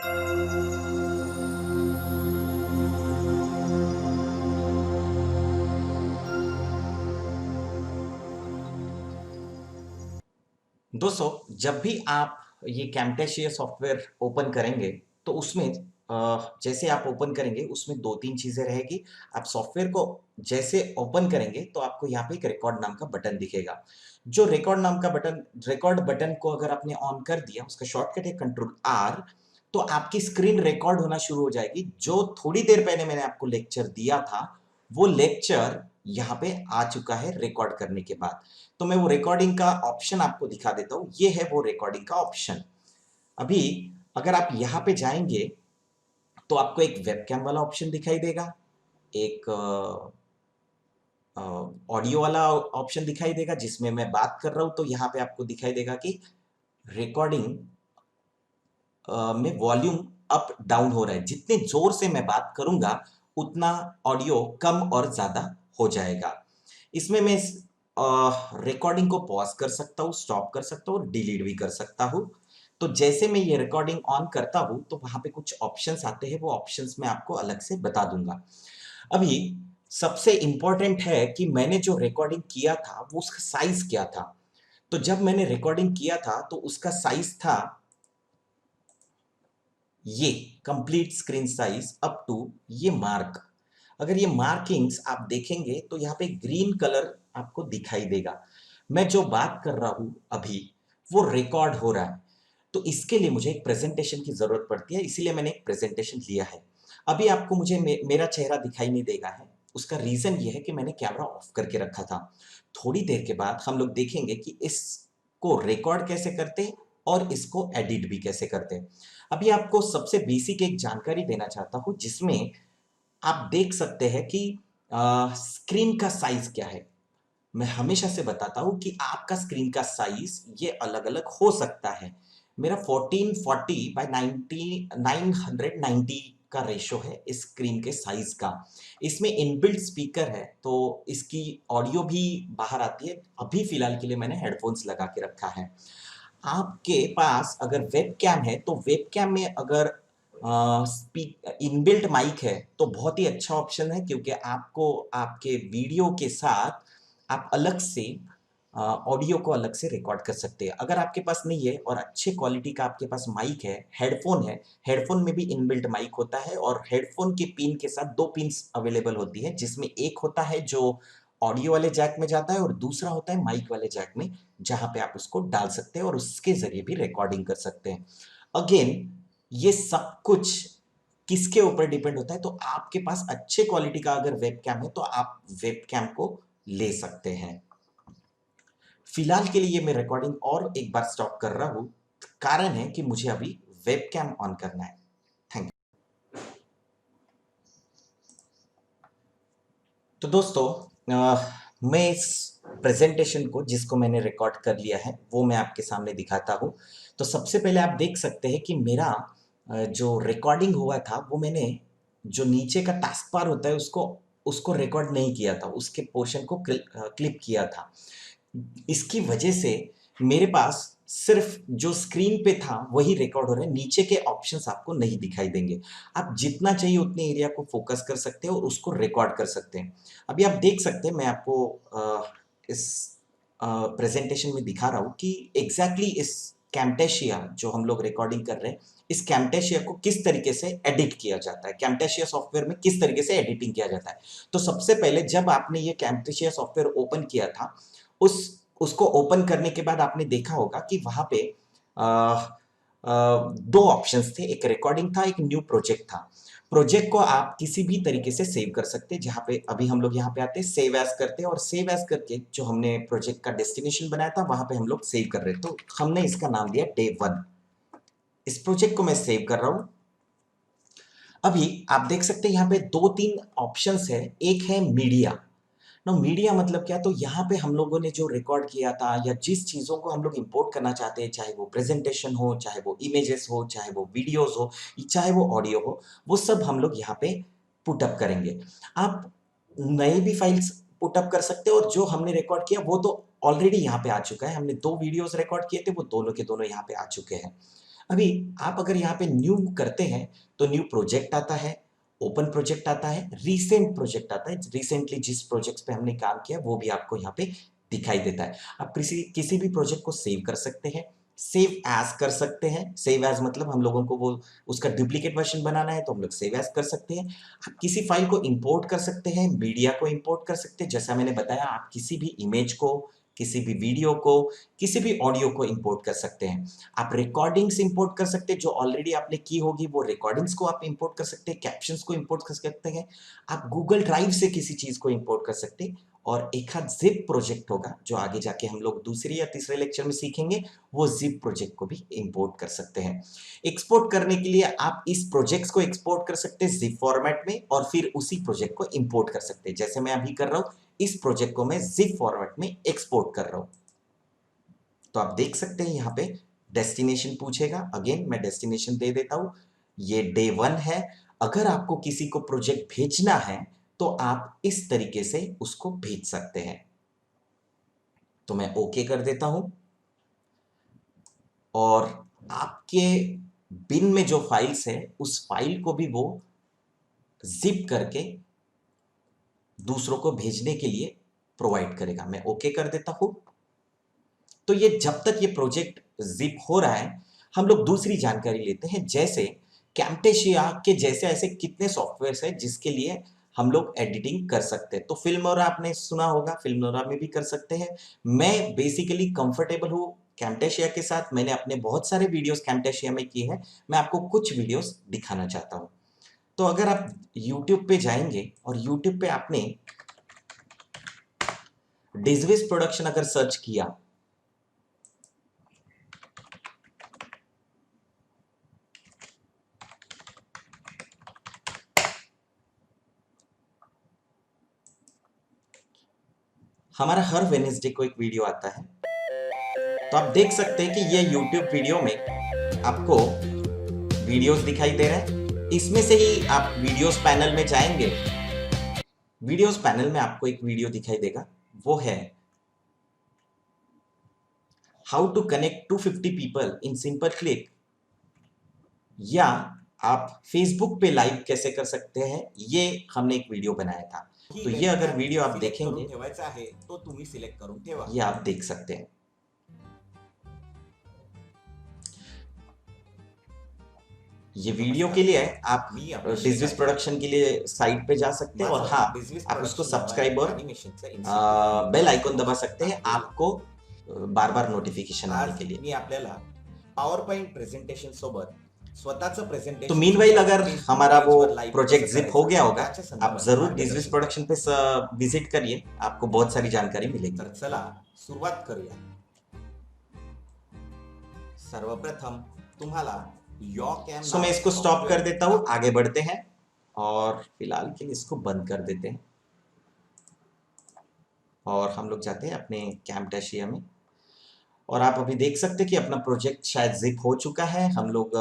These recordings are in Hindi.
दोस्तों, जब भी आप ये कैम्टेशिया सॉफ्टवेयर ओपन करेंगे तो उसमें जैसे आप ओपन करेंगे उसमें 2-3 चीज़ें रहेगी। आप सॉफ्टवेयर को जैसे ओपन करेंगे तो आपको यहाँ पे एक रिकॉर्ड नाम का बटन दिखेगा। जो रिकॉर्ड बटन को अगर आपने ऑन कर दिया, उसका शॉर्टकट है कंट्रोल आर, तो आपकी स्क्रीन रिकॉर्ड होना शुरू हो जाएगी। जो थोड़ी देर पहले मैंने आपको लेक्चर दिया था, वो लेक्चर यहाँ पे आ चुका है रिकॉर्ड करने के बाद। तो मैं वो रिकॉर्डिंग का ऑप्शन आपको दिखा देता हूं। ये है वो रिकॉर्डिंग का ऑप्शन। अभी अगर आप यहां पे जाएंगे तो आपको एक वेबकैम वाला ऑप्शन दिखाई देगा, एक ऑडियो वाला ऑप्शन दिखाई देगा जिसमें मैं बात कर रहा हूं, तो यहां पे आपको दिखाई देगा कि रिकॉर्डिंग में वॉल्यूम अप डाउन हो रहा है। जितने जोर से मैं बात करूंगा उतना ऑडियो कम और ज्यादा हो जाएगा। इसमें मैं रिकॉर्डिंग को पॉज कर सकता हूँ, स्टॉप कर सकता हूँ और डिलीट भी कर सकता हूँ। तो जैसे मैं ये रिकॉर्डिंग ऑन करता हूँ तो वहां पे कुछ ऑप्शंस आते हैं, वो ऑप्शंस मैं आपको अलग से बता दूंगा। अभी सबसे इंपॉर्टेंट है कि मैंने जो रिकॉर्डिंग किया था वो उसका साइज क्या था। तो जब मैंने रिकॉर्डिंग किया था तो उसका साइज था ये complete screen size up to ये मार्क। अगर ये मार्किंग्स आप देखेंगे तो यहाँ पे ग्रीन कलर आपको दिखाई देगा। मैं जो बात कर रहा हूं अभी वो रिकॉर्ड हो रहा है। तो इसके लिए मुझे एक प्रेजेंटेशन की जरूरत पड़ती है, इसीलिए मैंने एक प्रेजेंटेशन लिया है। अभी आपको मुझे मेरा चेहरा दिखाई नहीं देगा है। उसका रीजन ये है कि मैंने कैमरा ऑफ करके रखा था। थोड़ी देर के बाद हम लोग देखेंगे कि इसको रिकॉर्ड कैसे करते हैं और इसको एडिट भी कैसे करते हैं। अभी आपको सबसे बेसिक एक जानकारी देना चाहता हूं जिसमें आप देख सकते हैं कि स्क्रीन का साइज क्या है। मैं हमेशा से बताता हूं कि आपका स्क्रीन का साइज ये अलग अलग हो सकता है। मेरा 1440 बाय 990 का रेशो है इस स्क्रीन के साइज का। इसमें इनबिल्ट स्पीकर है तो इसकी ऑडियो भी बाहर आती है। अभी फिलहाल के लिए मैंने हेडफोन्स लगा के रखा है। आपके पास अगर वेब कैम है तो वेब कैम में अगर स्पीक इनबिल्ट माइक है तो बहुत ही अच्छा ऑप्शन है, क्योंकि आपको आपके वीडियो के साथ आप अलग से ऑडियो को अलग से रिकॉर्ड कर सकते हैं। अगर आपके पास नहीं है और अच्छे क्वालिटी का आपके पास माइक है, हेडफोन में भी इनबिल्ट माइक होता है और हेडफोन के पिन के साथ दो पिन्स अवेलेबल होती है, जिसमें एक होता है जो ऑडियो वाले जैक में जाता है और दूसरा होता है माइक वाले जैक में, जहां पे आप उसको डाल सकते हैं और उसके जरिए भी रिकॉर्डिंग कर सकते हैं। अगेन, ये सब कुछ किसके ऊपर डिपेंड होता है, तो आपके पास अच्छे क्वालिटी का अगर वेबकैम है तो आप वेबकैम को ले सकते हैं। फिलहाल के लिए मैं रिकॉर्डिंग और एक बार स्टॉप कर रहा हूं, कारण है कि मुझे अभी वेबकैम ऑन करना है। Thank you. तो दोस्तों, मैं इस प्रेजेंटेशन को जिसको मैंने रिकॉर्ड कर लिया है वो मैं आपके सामने दिखाता हूं। तो सबसे पहले आप देख सकते हैं कि मेरा जो रिकॉर्डिंग हुआ था वो मैंने जो नीचे का टास्क बार होता है उसको उसको रिकॉर्ड नहीं किया था, उसके पोर्शन को क्लिप किया था। इसकी वजह से मेरे पास सिर्फ जो स्क्रीन पे था वही रिकॉर्ड हो रहा है, नीचे के ऑप्शंस आपको नहीं दिखाई देंगे। आप जितना चाहिए उतने एरिया को फोकस कर सकते हैं और उसको रिकॉर्ड कर सकते हैं। अभी आप देख सकते हैं, मैं आपको इस प्रेजेंटेशन में दिखा रहा हूं कि एग्जैक्टली इस कैम्टेशिया जो हम लोग रिकॉर्डिंग कर रहे हैं, इस कैम्टेशिया को किस तरीके से एडिट किया जाता है, कैम्टेशिया सॉफ्टवेयर में किस तरीके से एडिटिंग किया जाता है। तो सबसे पहले जब आपने ये कैम्टेशिया सॉफ्टवेयर ओपन किया था, उस उसको ओपन करने के बाद आपने देखा होगा कि वहां पे दो ऑप्शंस थे, एक रिकॉर्डिंग था, एक न्यू प्रोजेक्ट था। प्रोजेक्ट को आप किसी भी तरीके से सेव कर सकते हैं, जहां पे अभी हम लोग यहाँ पे आते हैं सेव एज करते हैं और सेव एज करके जो हमने प्रोजेक्ट का डेस्टिनेशन बनाया था वहां पे हम लोग सेव कर रहे हैं। तो हमने इसका नाम दिया Day 1। इस प्रोजेक्ट को मैं सेव कर रहा हूं। अभी आप देख सकते हैं यहाँ पे 2-3 ऑप्शंस है। एक है मीडिया। नो मीडिया मतलब क्या, तो यहाँ पे हम लोगों ने जो रिकॉर्ड किया था या जिस चीजों को हम लोग इंपोर्ट करना चाहते हैं, चाहे वो प्रेजेंटेशन हो, चाहे वो इमेजेस हो, चाहे वो वीडियोस हो, चाहे वो ऑडियो हो, वो सब हम लोग यहाँ पे पुटअप करेंगे। आप नए भी फाइल्स पुटअप कर सकते हो और जो हमने रिकॉर्ड किया वो तो ऑलरेडी यहाँ पे आ चुका है। हमने 2 वीडियोस रिकॉर्ड किए थे, वो दोनों के दोनों यहाँ पे आ चुके हैं। अभी आप अगर यहाँ पे न्यू करते हैं तो न्यू प्रोजेक्ट आता है, ओपन प्रोजेक्ट आता है, रीसेंट प्रोजेक्ट आता है, रिसेंटली जिस प्रोजेक्ट्स पे हमने काम किया वो भी आपको यहाँ पे दिखाई देता है। आप किसी किसी भी प्रोजेक्ट को सेव कर सकते हैं, सेव एज कर सकते हैं। सेव एज मतलब हम लोगों को वो उसका डुप्लीकेट वर्जन बनाना है तो हम लोग सेव एज कर सकते हैं। आप किसी फाइल को इंपोर्ट कर सकते हैं, मीडिया को इंपोर्ट कर सकते हैं। जैसा मैंने बताया, आप किसी भी इमेज को, किसी भी वीडियो को, किसी भी ऑडियो को इंपोर्ट कर सकते हैं। आप रिकॉर्डिंग्स इंपोर्ट कर सकते हैं, जो ऑलरेडी आपने की होगी वो रिकॉर्डिंग्स को आप इंपोर्ट कर सकते हैं, कैप्शंस को इंपोर्ट कर सकते हैं। आप गूगल ड्राइव से किसी चीज को इंपोर्ट कर सकते हैं। और एक आध जिप प्रोजेक्ट होगा जो आगे जाके हम लोग दूसरे या तीसरे लेक्चर में सीखेंगे, वो जिप प्रोजेक्ट को भी इंपोर्ट कर सकते हैं। एक्सपोर्ट करने के लिए आप इस प्रोजेक्ट्स को एक्सपोर्ट कर सकते हैं जिप फॉर्मेट में, और फिर उसी प्रोजेक्ट को इंपोर्ट कर सकते हैं। जैसे मैं अभी कर रहा हूं, इस प्रोजेक्ट को मैं जिप फॉर्मेट में एक्सपोर्ट कर रहा हूं। तो आप देख सकते हैं यहाँ पे डेस्टिनेशन पूछेगा। अगेन मैं डेस्टिनेशन दे देता हूं, ये डे 1 है। अगर आपको किसी को प्रोजेक्ट भेजना है तो आप इस तरीके से उसको भेज सकते हैं। तो मैं ओके कर देता हूं, और आपके बिन में जो फाइल्स है उस फाइल को भी वो जिप करके दूसरों को भेजने के लिए प्रोवाइड करेगा। मैं ओके कर देता हूं। तो ये जब तक ये प्रोजेक्ट जिप हो रहा है, हम लोग दूसरी जानकारी लेते हैं। जैसे कैम्टेशिया के जैसे ऐसे कितने सॉफ्टवेयर है जिसके लिए हम लोग एडिटिंग कर सकते हैं। तो फिल्मोरा आपने सुना होगा, फिल्मोरा में भी कर सकते हैं। मैं बेसिकली कंफर्टेबल हूँ कैम्टेशिया के साथ। मैंने अपने बहुत सारे वीडियोस कैम्टेशिया में किए हैं। मैं आपको कुछ वीडियोस दिखाना चाहता हूँ। तो अगर आप YouTube पे जाएंगे और YouTube पे आपने डिजविस प्रोडक्शन अगर सर्च किया, हमारा हर वेडनेसडे को एक वीडियो आता है। तो आप देख सकते हैं कि ये YouTube वीडियो में आपको वीडियोस दिखाई दे रहे हैं। इसमें से ही आप वीडियोस पैनल में जाएंगे, वीडियोस पैनल में आपको एक वीडियो दिखाई देगा, वो है how to connect 250 people in simple click, या आप फेसबुक पे लाइव कैसे कर सकते हैं। ये हमने एक वीडियो बनाया था। तो ये अगर वीडियो आप देखेंगे तो तुम्ही सिलेक्ट करून ठेवा। ये आप देख सकते हैं। ये वीडियो के लिए आप डिजविस प्रोडक्शन के लिए साइट पे जा सकते हैं, और हाँ, आप उसको सब्सक्राइब और बेल आइकॉन दबा सकते हैं आपको बार बार नोटिफिकेशन आने के लिए। मी आपल्याला पॉवर पॉइंट प्रेझेंटेशन सोबत स्वतःचं तो प्रेझेंटेशन मीनवाइल अगर हमारा वो प्रोजेक्ट जिप हो गया होगा, आप जरूर डिजविस प्रोडक्शन पे विजिट करिए, आपको बहुत सारी जानकारी मिलेगी। तर चला सुरुवात करूया। सर्वप्रथम तुम्हाला सो मैं इसको स्टॉप कर देता हूँ, आगे बढ़ते हैं, और फिलहाल के लिए इसको बंद कर देते हैं, और हम लोग जाते हैं अपने कैम्टेशिया में। और आप अभी देख सकते हैं कि अपना प्रोजेक्ट शायद जिप हो चुका है। हम लोग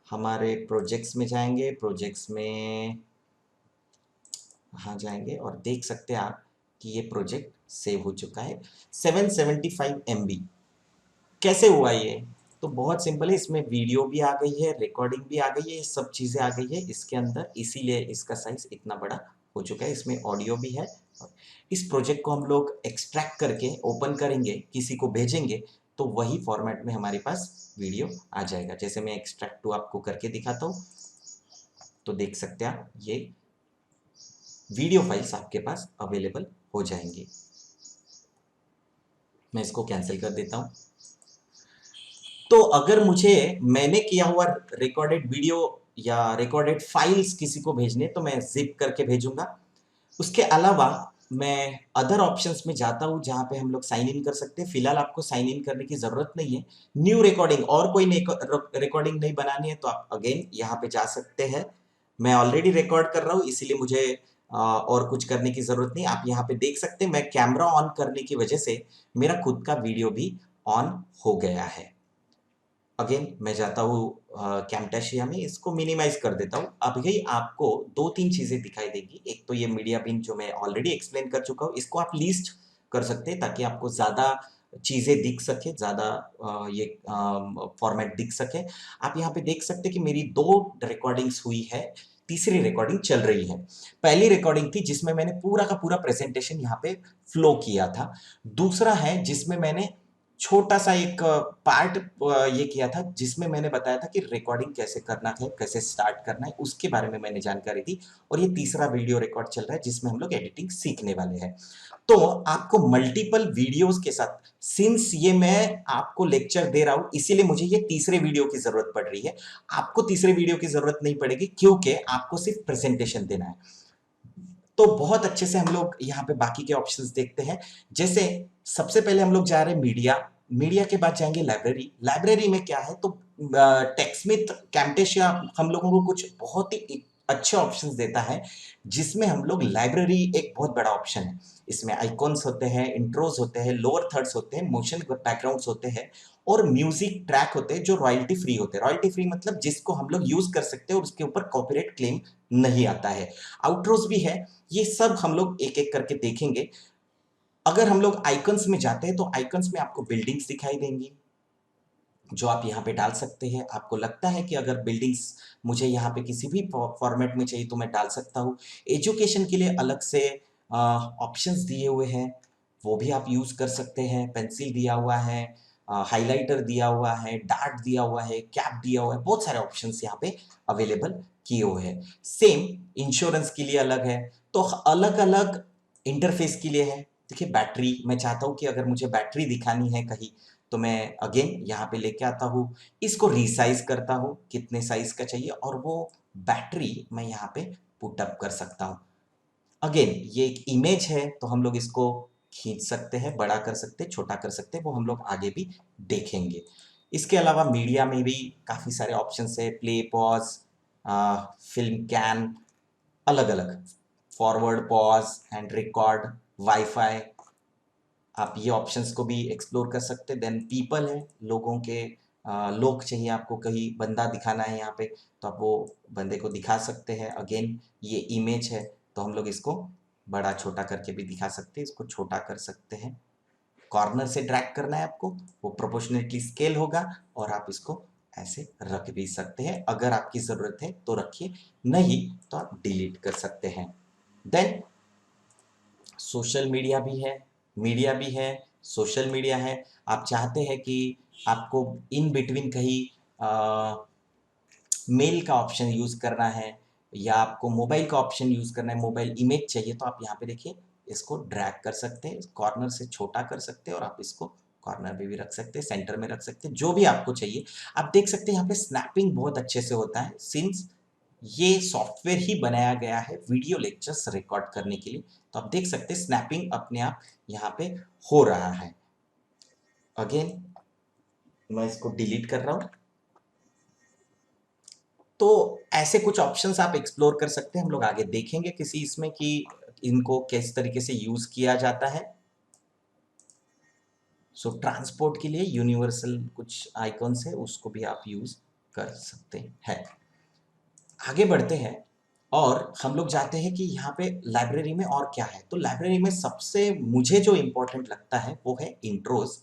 हमारे प्रोजेक्ट्स में जाएंगे, प्रोजेक्ट्स में हाँ जाएंगे, और देख सकते हैं आप कि ये प्रोजेक्ट सेव हो चुका है 775 MB। कैसे हुआ ये? तो बहुत सिंपल है, इसमें वीडियो भी आ गई है, रिकॉर्डिंग भी आ गई है, सब चीज़ें आ गई है इसके अंदर, इसीलिए इसका साइज इतना बड़ा हो चुका है। इसमें ऑडियो भी है। इस प्रोजेक्ट को हम लोग एक्सट्रैक्ट करके ओपन करेंगे, किसी को भेजेंगे, तो वही फॉर्मेट में हमारे पास वीडियो आ जाएगा। जैसे मैं एक्सट्रैक्ट टू आपको करके दिखाता हूँ, तो देख सकते हैं आप ये वीडियो फाइल्स आपके पास अवेलेबल हो जाएंगी। मैं इसको कैंसिल कर देता हूँ। तो अगर मुझे मैंने किया हुआ रिकॉर्डेड वीडियो या रिकॉर्डेड फाइल्स किसी को भेजने, तो मैं जिप करके भेजूंगा। उसके अलावा मैं अदर ऑप्शंस में जाता हूं जहां पे हम लोग साइन इन कर सकते हैं। फिलहाल आपको साइन इन करने की जरूरत नहीं है। न्यू रिकॉर्डिंग और कोई रिकॉर्डिंग नहीं बनानी है तो आप अगेन यहाँ पे जा सकते हैं। मैं ऑलरेडी रिकॉर्ड कर रहा हूँ, इसीलिए मुझे और कुछ करने की जरूरत नहीं। आप यहाँ पे देख सकते हैं, मैं कैमरा ऑन करने की वजह से मेरा खुद का वीडियो भी ऑन हो गया है। अगेन मैं जाता हूँ कैम्टेशिया में, इसको मिनिमाइज कर देता हूँ। अभी आपको दो तीन चीजें दिखाई देगी। एक तो ये मीडिया बिन जो मैं ऑलरेडी एक्सप्लेन कर चुका हूँ, इसको आप लिस्ट कर सकते हैं ताकि आपको ज्यादा चीज़ें दिख सके, ज़्यादा ये फॉर्मेट दिख सके। आप यहाँ पे देख सकते हैं कि मेरी 2 रिकॉर्डिंग्स हुई है, तीसरी रिकॉर्डिंग चल रही है। पहली रिकॉर्डिंग थी जिसमें मैंने पूरा का पूरा प्रेज़ेंटेशन यहाँ पे फ्लो किया था। दूसरा है जिसमें मैंने छोटा-सा एक पार्ट ये किया था जिसमें मैंने बताया था कि रिकॉर्डिंग कैसे करना है, कैसे स्टार्ट करना है, उसके बारे में मैंने जानकारी दी और ये तीसरा वीडियो रिकॉर्ड चल रहा है जिसमें हम लोग एडिटिंग सीखने वाले हैं। तो आपको मल्टीपल वीडियोस के साथ सिंस ये मैं आपको लेक्चर दे रहा हूं इसीलिए मुझे ये तीसरे वीडियो की जरूरत पड़ रही है। आपको तीसरे वीडियो की जरूरत नहीं पड़ेगी क्योंकि आपको सिर्फ प्रेजेंटेशन देना है। तो बहुत अच्छे से हम लोग यहाँ पे बाकी के ऑप्शंस देखते हैं। जैसे सबसे पहले हम लोग जा रहे हैं मीडिया, मीडिया के बाद जाएंगे लाइब्रेरी। लाइब्रेरी में क्या है तो टेक्समिथ कैम्टेशिया हम लोगों को कुछ बहुत ही अच्छे ऑप्शंस देता है जिसमें हम लोग लाइब्रेरी एक बहुत बड़ा ऑप्शन है। इसमें आइकॉन्स होते हैं, इंट्रोज होते हैं, लोअर थर्ड्स होते हैं, मोशन बैकग्राउंड्स होते हैं और म्यूजिक ट्रैक होते हैं जो रॉयल्टी फ्री होते हैं। रॉयल्टी फ्री मतलब जिसको हम लोग यूज कर सकते हैं और उसके ऊपर कॉपीराइट क्लेम नहीं आता है। आउटरोज भी है। ये सब हम लोग एक एक करके देखेंगे। अगर हम लोग आइकन्स में जाते हैं तो आइकन्स में आपको बिल्डिंग्स दिखाई देंगी जो आप यहाँ पे डाल सकते हैं। आपको लगता है कि अगर बिल्डिंग्स मुझे यहाँ पे किसी भी फॉर्मेट में चाहिए तो मैं डाल सकता हूँ। एजुकेशन के लिए अलग से ऑप्शंस दिए हुए हैं, वो भी आप यूज कर सकते हैं। पेंसिल दिया हुआ है, हाइलाइटर दिया हुआ है, डार्ट दिया हुआ है, कैप दिया हुआ है, बहुत सारे ऑप्शंस यहाँ पे अवेलेबल किए हुए हैं। सेम इंश्योरेंस के लिए अलग है, तो अलग अलग इंटरफेस के लिए है। देखिए बैटरी, मैं चाहता हूँ कि अगर मुझे बैटरी दिखानी है कहीं तो मैं अगेन यहाँ पे लेके आता हूँ, इसको रिसाइज करता हूँ कितने साइज का चाहिए और वो बैटरी मैं यहाँ पे पुट अप कर सकता हूँ। अगेन ये एक इमेज है तो हम लोग इसको खींच सकते हैं, बड़ा कर सकते हैं, छोटा कर सकते हैं, वो हम लोग आगे भी देखेंगे। इसके अलावा मीडिया में भी काफ़ी सारे ऑप्शंस है, प्ले पॉज, फिल्म कैन, अलग अलग, forward pause and record, wifi, आप ये ऑप्शंस को भी एक्सप्लोर कर सकते हैं। देन पीपल है, लोगों के लोग चाहिए आपको, कहीं बंदा दिखाना है यहाँ पे तो आप वो बंदे को दिखा सकते हैं। अगेन ये इमेज है तो हम लोग इसको बड़ा छोटा करके भी दिखा सकते हैं, इसको छोटा कर सकते हैं। कॉर्नर से ड्रैग करना है आपको, वो प्रोपोर्शनेटली स्केल होगा और आप इसको ऐसे रख भी सकते हैं। अगर आपकी ज़रूरत है तो रखिए, नहीं तो आप डिलीट कर सकते हैं। देन सोशल मीडिया भी है, मीडिया भी है, सोशल मीडिया है। आप चाहते हैं कि आपको इन बिटवीन कहीं मेल का ऑप्शन यूज़ करना है या आपको मोबाइल का ऑप्शन यूज़ करना है, मोबाइल इमेज चाहिए तो आप यहाँ पे देखिए इसको ड्रैग कर सकते हैं, कॉर्नर से छोटा कर सकते हैं और आप इसको कॉर्नर में भी रख सकते हैं, सेंटर में रख सकते हैं, जो भी आपको चाहिए। आप देख सकते हैं यहाँ पे स्नैपिंग बहुत अच्छे से होता है सिंस ये सॉफ्टवेयर ही बनाया गया है वीडियो लेक्चर्स रिकॉर्ड करने के लिए। तो आप देख सकते हैं स्नैपिंग अपने आप यहाँ पे हो रहा है। अगेन मैं इसको डिलीट कर रहा हूँ। तो ऐसे कुछ ऑप्शंस आप एक्सप्लोर कर सकते हैं, हम लोग आगे देखेंगे किसी इसमें कि इनको किस तरीके से यूज किया जाता है। सो ट्रांसपोर्ट के लिए यूनिवर्सल कुछ आइकॉन्स है, उसको भी आप यूज कर सकते हैं। आगे बढ़ते हैं और हम लोग जाते हैं कि यहाँ पे लाइब्रेरी में और क्या है। तो लाइब्रेरी में सबसे मुझे जो इम्पोर्टेंट लगता है वो है इंट्रोज।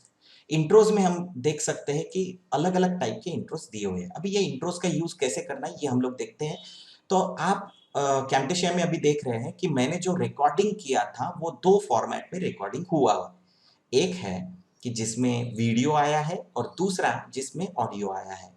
इंट्रोज में हम देख सकते हैं कि अलग अलग टाइप के इंट्रोज दिए हुए हैं। अभी ये इंट्रोज का यूज कैसे करना है ये हम लोग देखते हैं। तो आप कैम्टेशिया में अभी देख रहे हैं कि मैंने जो रिकॉर्डिंग किया था वो 2 फॉर्मेट में रिकॉर्डिंग हुआ। एक है कि जिसमें वीडियो आया है और दूसरा जिसमें ऑडियो आया है।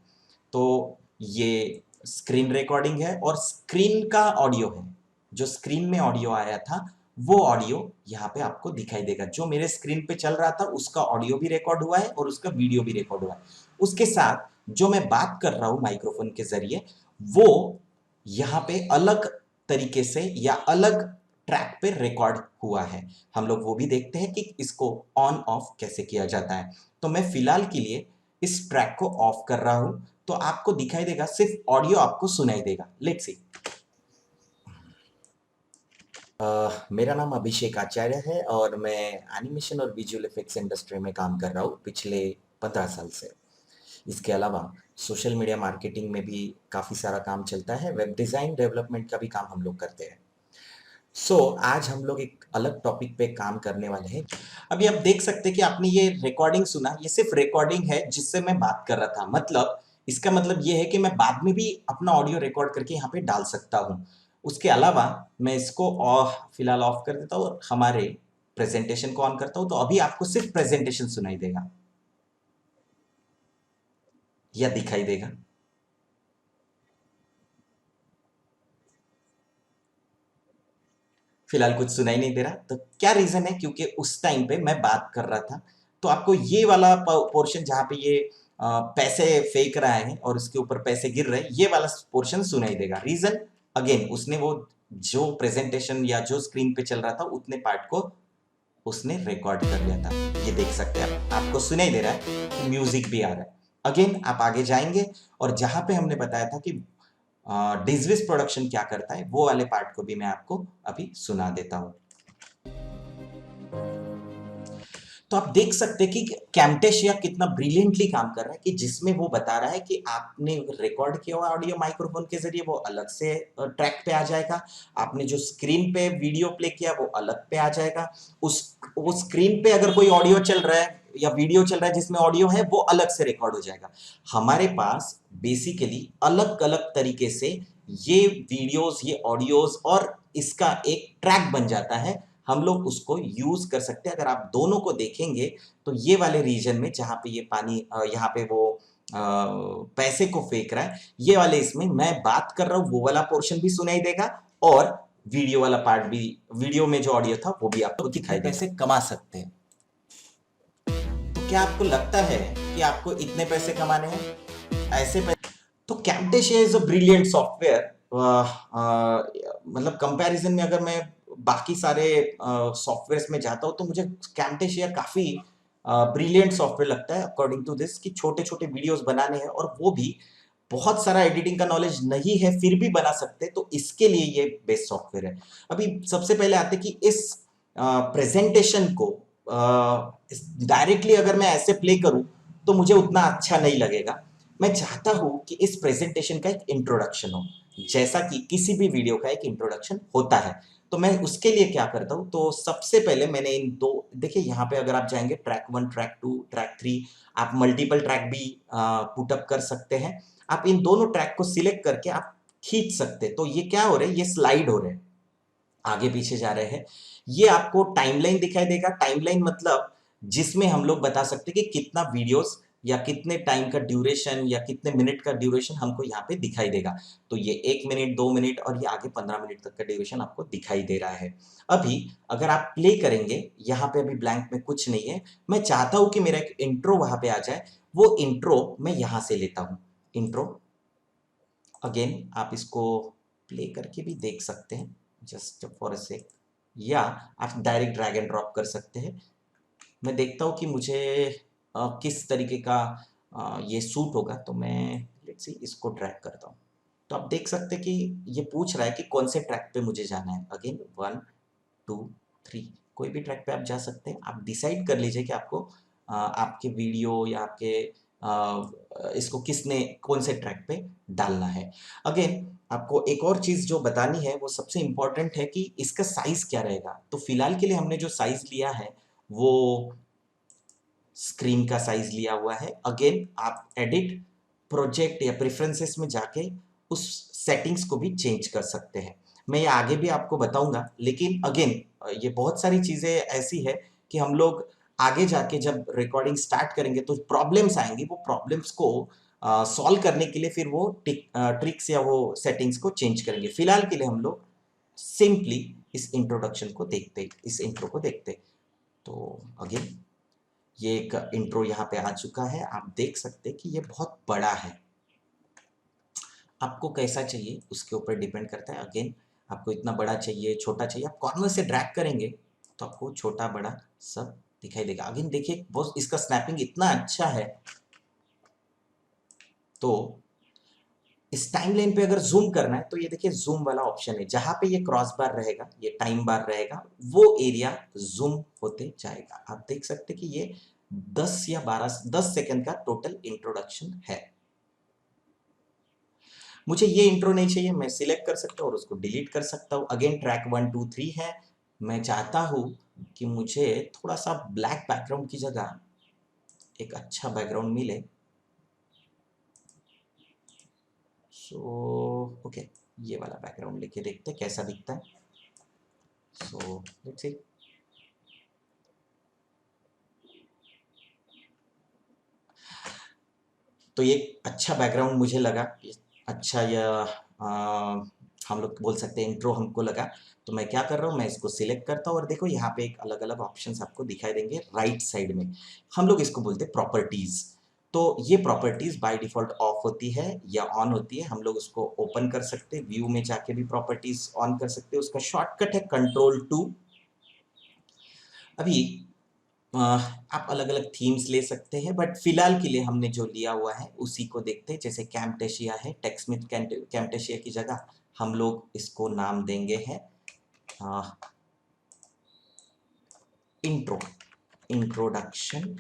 तो ये स्क्रीन रिकॉर्डिंग है और स्क्रीन का ऑडियो है। जो स्क्रीन में ऑडियो आया था वो ऑडियो यहाँ पे आपको दिखाई देगा। जो मेरे स्क्रीन पे चल रहा था उसका ऑडियो भी रिकॉर्ड हुआ है और उसका वीडियो भी रिकॉर्ड हुआ है। उसके साथ जो मैं बात कर रहा हूँ माइक्रोफोन के जरिए वो यहाँ पे अलग तरीके से या अलग ट्रैक पे रिकॉर्ड हुआ है। हम लोग वो भी देखते हैं कि इसको ऑन ऑफ कैसे किया जाता है। तो मैं फिलहाल के लिए इस ट्रैक को ऑफ कर रहा हूं तो आपको दिखाई देगा, सिर्फ ऑडियो आपको सुनाई देगा। Let's see. मेरा नाम अभिषेक आचार्य है और मैं एनिमेशन और विजुअल इफेक्ट्स इंडस्ट्री में काम कर रहा हूँ पिछले 15 साल से। इसके अलावा सोशल मीडिया मार्केटिंग में भी काफ़ी सारा काम चलता है, वेब डिज़ाइन डेवलपमेंट का भी काम हम लोग करते हैं। आज हम लोग एक अलग टॉपिक पे काम करने वाले हैं। अभी आप देख सकते हैं कि आपने ये रिकॉर्डिंग सुना, ये सिर्फ रिकॉर्डिंग है जिससे मैं बात कर रहा था। मतलब इसका मतलब ये है कि मैं बाद में भी अपना ऑडियो रिकॉर्ड करके यहाँ पे डाल सकता हूँ। उसके अलावा मैं इसको फिलहाल ऑफ कर देता हूँ और हमारे प्रेजेंटेशन को ऑन करता हूँ, तो अभी आपको सिर्फ प्रेजेंटेशन सुनाई देगा या दिखाई देगा। फिलहाल कुछ सुनाई नहीं दे रहा, तो क्या रीजन है? क्योंकि उस टाइम पे मैं बात कर रहा था। तो आपको ये वाला पोर्शन जहां पे ये पैसे फेंक रहा है और उसके ऊपर पैसे गिर रहे हैं, ये वाला पोर्शन सुनाई देगा। रीजन अगेन, उसने वो जो प्रेजेंटेशन या जो स्क्रीन पे चल रहा था उतने पार्ट को उसने रिकॉर्ड कर लिया था। ये देख सकते हैं आप, आपको सुनाई दे रहा है, म्यूजिक भी आ रहा है। अगेन आप आगे जाएंगे और जहां पे हमने बताया था कि डिजविस प्रोडक्शन क्या करता है, वो वाले पार्ट को भी मैं आपको अभी सुना देता हूं। तो आप देख सकते हैं कि कैमटेशिया कितना ब्रिलियंटली काम कर रहा है, कि जिसमें वो बता रहा है कि आपने रिकॉर्ड किया हुआ ऑडियो माइक्रोफोन के जरिए वो अलग से ट्रैक पे आ जाएगा, आपने जो स्क्रीन पे वीडियो प्ले किया वो अलग पे आ जाएगा, उस वो स्क्रीन पे अगर कोई ऑडियो चल रहा है या वीडियो चल रहा है जिसमें ऑडियो है वो अलग से रिकॉर्ड हो जाएगा। हमारे पास बेसिकली अलग अलग तरीके से ये वीडियोस, ये ऑडियोज और इसका एक ट्रैक बन जाता है। हम लोग उसको यूज कर सकते हैं। अगर आप दोनों को देखेंगे तो ये वाले रीजन में जहां पे ये पानी यहाँ पे वो पैसे को फेंक रहा है, ये वाले इसमें मैं बात कर रहा हूं वो वाला पोर्शन भी सुनाई देगा और वीडियो वाला पार्ट भी, वीडियो में जो ऑडियो था वो भी आपको दिखाई देगा। पैसे कमा सकते हैं। तो क्या आपको लगता है कि आपको इतने पैसे कमाने हैं ऐसे पैसे? तो Camtasia is a brilliant software. मतलब कंपैरिजन में अगर मैं बाकी सारे सॉफ्टवेयर्स में जाता हूँ तो मुझे कैम्टेशिया काफी ब्रिलियंट सॉफ्टवेयर लगता है अकॉर्डिंग टू दिस, कि छोटे छोटे वीडियोस बनाने हैं और वो भी बहुत सारा एडिटिंग का नॉलेज नहीं है फिर भी बना सकते हैं, तो इसके लिए ये बेस्ट सॉफ्टवेयर है। अभी सबसे पहले आते कि इस प्रेजेंटेशन को डायरेक्टली अगर मैं ऐसे प्ले करूं तो मुझे उतना अच्छा नहीं लगेगा। मैं चाहता हूं कि इस प्रेजेंटेशन का एक इंट्रोडक्शन हो, जैसा कि किसी भी वीडियो का एक इंट्रोडक्शन होता है। तो मैं उसके लिए क्या करता हूं, तो सबसे पहले मैंने इन दो, देखिए यहाँ पे अगर आप जाएंगे ट्रैक 1, ट्रैक 2, ट्रैक 3, आप मल्टीपल ट्रैक भी पुटअप कर सकते हैं। आप इन दोनों ट्रैक को सिलेक्ट करके आप खींच सकते हैं। तो ये क्या हो रहा है, ये स्लाइड हो रहे हैं, आगे पीछे जा रहे हैं। ये आपको टाइमलाइन दिखाई देगा। टाइमलाइन मतलब जिसमें हम लोग बता सकते हैं कि कितना वीडियोस या कितने टाइम का ड्यूरेशन या कितने मिनट का ड्यूरेशन हमको यहाँ पे दिखाई देगा। तो ये 1 मिनट, 2 मिनट और ये आगे 15 मिनट तक का ड्यूरेशन आपको दिखाई दे रहा है। अभी अगर आप प्ले करेंगे, यहाँ पे अभी ब्लैंक में कुछ नहीं है, मैं चाहता हूं कि मेरा एक इंट्रो वहां पे आ जाए। वो इंट्रो मैं यहां से लेता हूं। इंट्रो, अगेन आप इसको प्ले करके भी देख सकते हैं जस्ट फॉर अ सेक, या आप डायरेक्ट ड्रैग एंड ड्रॉप कर सकते हैं। मैं देखता हूँ कि मुझे किस तरीके का ये सूट होगा, तो मैं लेट्स सी इसको ड्रैग करता हूँ। तो आप देख सकते हैं कि ये पूछ रहा है कि कौन से ट्रैक पे मुझे जाना है। अगेन 1, 2, 3, कोई भी ट्रैक पे आप जा सकते हैं। आप डिसाइड कर लीजिए कि आपको आपके वीडियो या आपके इसको किसने कौन से ट्रैक पे डालना है। अगेन आपको एक और चीज जो बतानी है, वो सबसे इंपॉर्टेंट है कि इसका साइज क्या रहेगा। तो फिलहाल के लिए हमने जो साइज लिया है वो स्क्रीन का साइज लिया हुआ है। अगेन आप एडिट, प्रोजेक्ट या प्रेफरेंसेस में जाके उस सेटिंग्स को भी चेंज कर सकते हैं। मैं ये आगे भी आपको बताऊंगा, लेकिन अगेन ये बहुत सारी चीजें ऐसी है कि हम लोग आगे जाके जब रिकॉर्डिंग स्टार्ट करेंगे तो प्रॉब्लम्स आएंगी, वो प्रॉब्लम्स को सॉल्व करने के लिए फिर वो ट्रिक्स या वो सेटिंग्स को चेंज करेंगे। फिलहाल के लिए हम लोग सिंपली इस इंट्रोडक्शन को देखते, इस इंट्रो को देखते। तो अगेन ये एक इंट्रो यहाँ पे आ चुका है। आप देख सकते हैं कि ये बहुत बड़ा है। आपको कैसा चाहिए उसके ऊपर डिपेंड करता है। अगेन आपको इतना बड़ा चाहिए, छोटा चाहिए, आप कॉर्नर से ड्रैग करेंगे तो आपको छोटा बड़ा सब दिखाई देगा। अगेन देखिए बहुत इसका स्नैपिंग इतना अच्छा है। तो इस टाइमलाइन पे अगर जूम करना है तो ये देखिए जूम वाला ऑप्शन है, जहां पे ये क्रॉस बार रहेगा, ये टाइम बार रहेगा, वो एरिया जूम होते जाएगा। आप देख सकते कि ये 10 या 12, 10 सेकंड का टोटल इंट्रोडक्शन है। मुझे ये इंट्रो नहीं चाहिए, मैं सिलेक्ट कर सकता हूँ और उसको डिलीट कर सकता हूँ। अगेन ट्रैक 1 2 3 है। मैं चाहता हूँ कि मुझे थोड़ा सा ब्लैक बैकग्राउंड की जगह एक अच्छा बैकग्राउंड मिले। सो ओके, ये वाला बैकग्राउंड लेके देखते हैं कैसा दिखता है। So let's see. तो ये अच्छा बैकग्राउंड मुझे लगा, अच्छा या हम लोग बोल सकते हैं इंट्रो हमको लगा। तो मैं क्या कर रहा हूँ, मैं इसको सिलेक्ट करता हूँ और देखो यहाँ पे एक अलग अलग ऑप्शंस आपको दिखाई देंगे राइट साइड में। हम लोग इसको बोलते हैं प्रॉपर्टीज। तो ये प्रॉपर्टीज बाय डिफॉल्ट ऑफ होती है या ऑन होती है, हम लोग उसको ओपन कर सकते हैं, व्यू में जाके भी प्रॉपर्टीज ऑन कर सकते हैं। उसका शॉर्टकट है Ctrl+2। अभी आप अलग अलग थीम्स ले सकते हैं, बट फिलहाल के लिए हमने जो लिया हुआ है उसी को देखते हैं। जैसे कैम्टेशिया है, टेक्समिथ कैम्टेशिया की जगह हम लोग इसको नाम देंगे है इंट्रो, इंट्रोडक्शन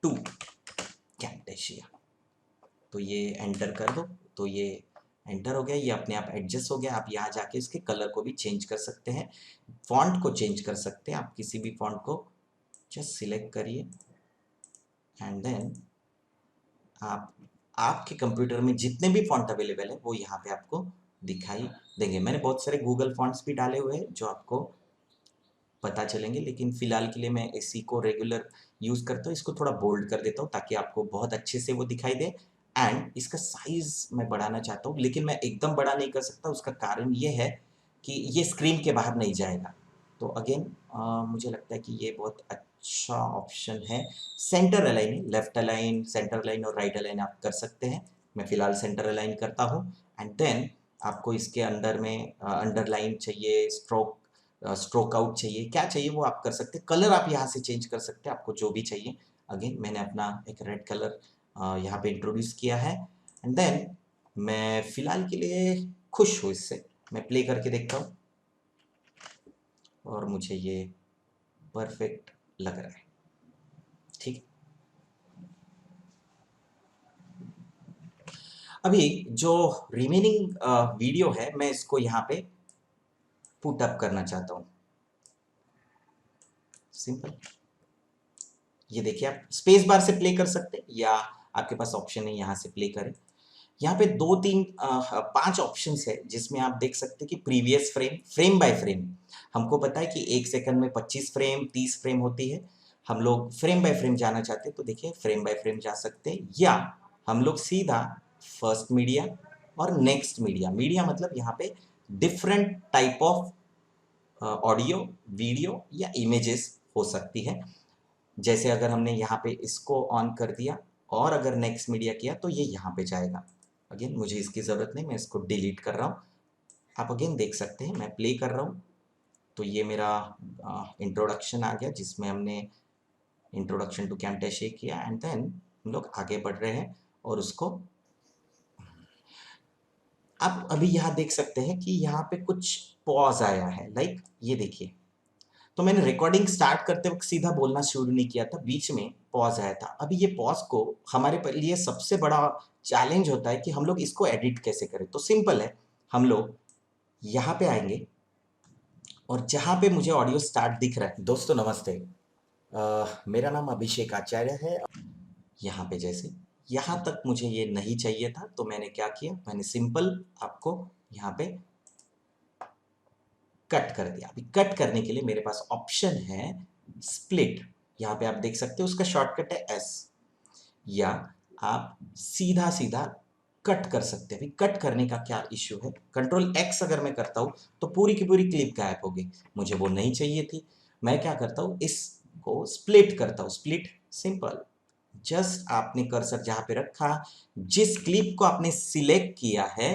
टू कैम्टेशिया। तो ये एंटर कर दो, तो ये एंटर हो गया, ये अपने आप एडजस्ट हो गया। आप यहाँ जाके इसके कलर को भी चेंज कर सकते हैं, फॉन्ट को चेंज कर सकते हैं। आप किसी भी फॉन्ट को जस्ट सिलेक्ट करिए एंड देन आप आपके कंप्यूटर में जितने भी फॉन्ट अवेलेबल है वो यहाँ पे आपको दिखाई देंगे। मैंने बहुत सारे गूगल फॉन्ट्स भी डाले हुए हैं जो आपको पता चलेंगे, लेकिन फिलहाल के लिए मैं इसी को रेगुलर यूज़ करता हूँ। इसको थोड़ा बोल्ड कर देता हूँ ताकि आपको बहुत अच्छे से वो दिखाई दे। एंड इसका साइज़ मैं बढ़ाना चाहता हूँ, लेकिन मैं एकदम बड़ा नहीं कर सकता। उसका कारण ये है कि ये स्क्रीन के बाहर नहीं जाएगा। तो अगेन मुझे लगता है कि ये बहुत अच्छा ऑप्शन है। Centre align, left align, centre align और राइट अलाइन आप कर सकते हैं। मैं फिलहाल सेंटर अलाइन करता हूँ एंड देन आपको इसके अंदर में अंडरलाइन चाहिए, स्ट्रोक आउट चाहिए, क्या चाहिए वो आप कर सकते हैं। कलर आप यहाँ से चेंज कर सकते हैं, आपको जो भी चाहिए। अगेन मैंने अपना एक रेड कलर यहाँ पे इंट्रोड्यूस किया है एंड देन मैं फिलहाल के लिए खुश हूँ इससे। मैं प्ले करके देखता हूँ और मुझे ये परफेक्ट लग रहा है। ठीक, अभी जो रिमेनिंग वीडियो है मैं इसको यहाँ पे पुट अप करना चाहता हूँ। सिंपल, ये देखिए आप स्पेस बार से प्ले कर सकते हैं या आपके पास ऑप्शन है यहाँ से प्ले करें। यहाँ पे 2 3 5 ऑप्शंस है जिसमें आप देख सकते हैं कि previous frame, frame by frame. हमको पता है कि 1 सेकंड में 25 फ्रेम 30 फ्रेम होती है। हम लोग फ्रेम बाय फ्रेम जाना चाहते हैं तो देखिए फ्रेम बाय फ्रेम जा सकते हैं, या हम लोग सीधा फर्स्ट मीडिया और नेक्स्ट मीडिया, मीडिया मतलब यहाँ पे different type of audio, video या इमेजेस हो सकती है। जैसे अगर हमने यहाँ पे इसको ऑन कर दिया और अगर नेक्स्ट मीडिया किया तो ये यहाँ पे जाएगा। अगेन मुझे इसकी ज़रूरत नहीं, मैं इसको डिलीट कर रहा हूँ। आप अगेन देख सकते हैं मैं प्ले कर रहा हूँ तो ये मेरा इंट्रोडक्शन आ गया जिसमें हमने इंट्रोडक्शन टू कैम्टेशिया किया एंड देन हम लोग आगे बढ़ रहे हैं और उसको आप अभी यहाँ देख सकते हैं कि यहाँ पे कुछ पॉज आया है, लाइक ये देखिए। तो मैंने रिकॉर्डिंग स्टार्ट करते वक्त सीधा बोलना शुरू नहीं किया था, बीच में पॉज आया था। अभी ये पॉज को हमारे लिए सबसे बड़ा चैलेंज होता है कि हम लोग इसको एडिट कैसे करें। तो सिंपल है, हम लोग यहाँ पे आएंगे और जहाँ पे मुझे ऑडियो स्टार्ट दिख रहा है, दोस्तों नमस्ते, मेरा नाम अभिषेक आचार्य है। यहाँ पे जैसे यहाँ तक मुझे ये नहीं चाहिए था तो मैंने क्या किया, मैंने सिंपल आपको यहाँ पे कट कर दिया। अभी कट करने के लिए मेरे पास ऑप्शन है स्प्लिट, यहाँ पे आप देख सकते हो उसका शॉर्टकट है एस, या आप सीधा सीधा कट कर सकते हैं। अभी कट करने का क्या इश्यू है, Ctrl+X अगर मैं करता हूँ तो पूरी की पूरी क्लिप गायब हो गई, मुझे वो नहीं चाहिए थी। मैं क्या करता हूँ, इसको स्प्लिट करता हूँ। स्प्लिट सिंपल, जस्ट आपने कर्सर जहाँ पे रखा, जिस क्लिप को आपने सिलेक्ट किया है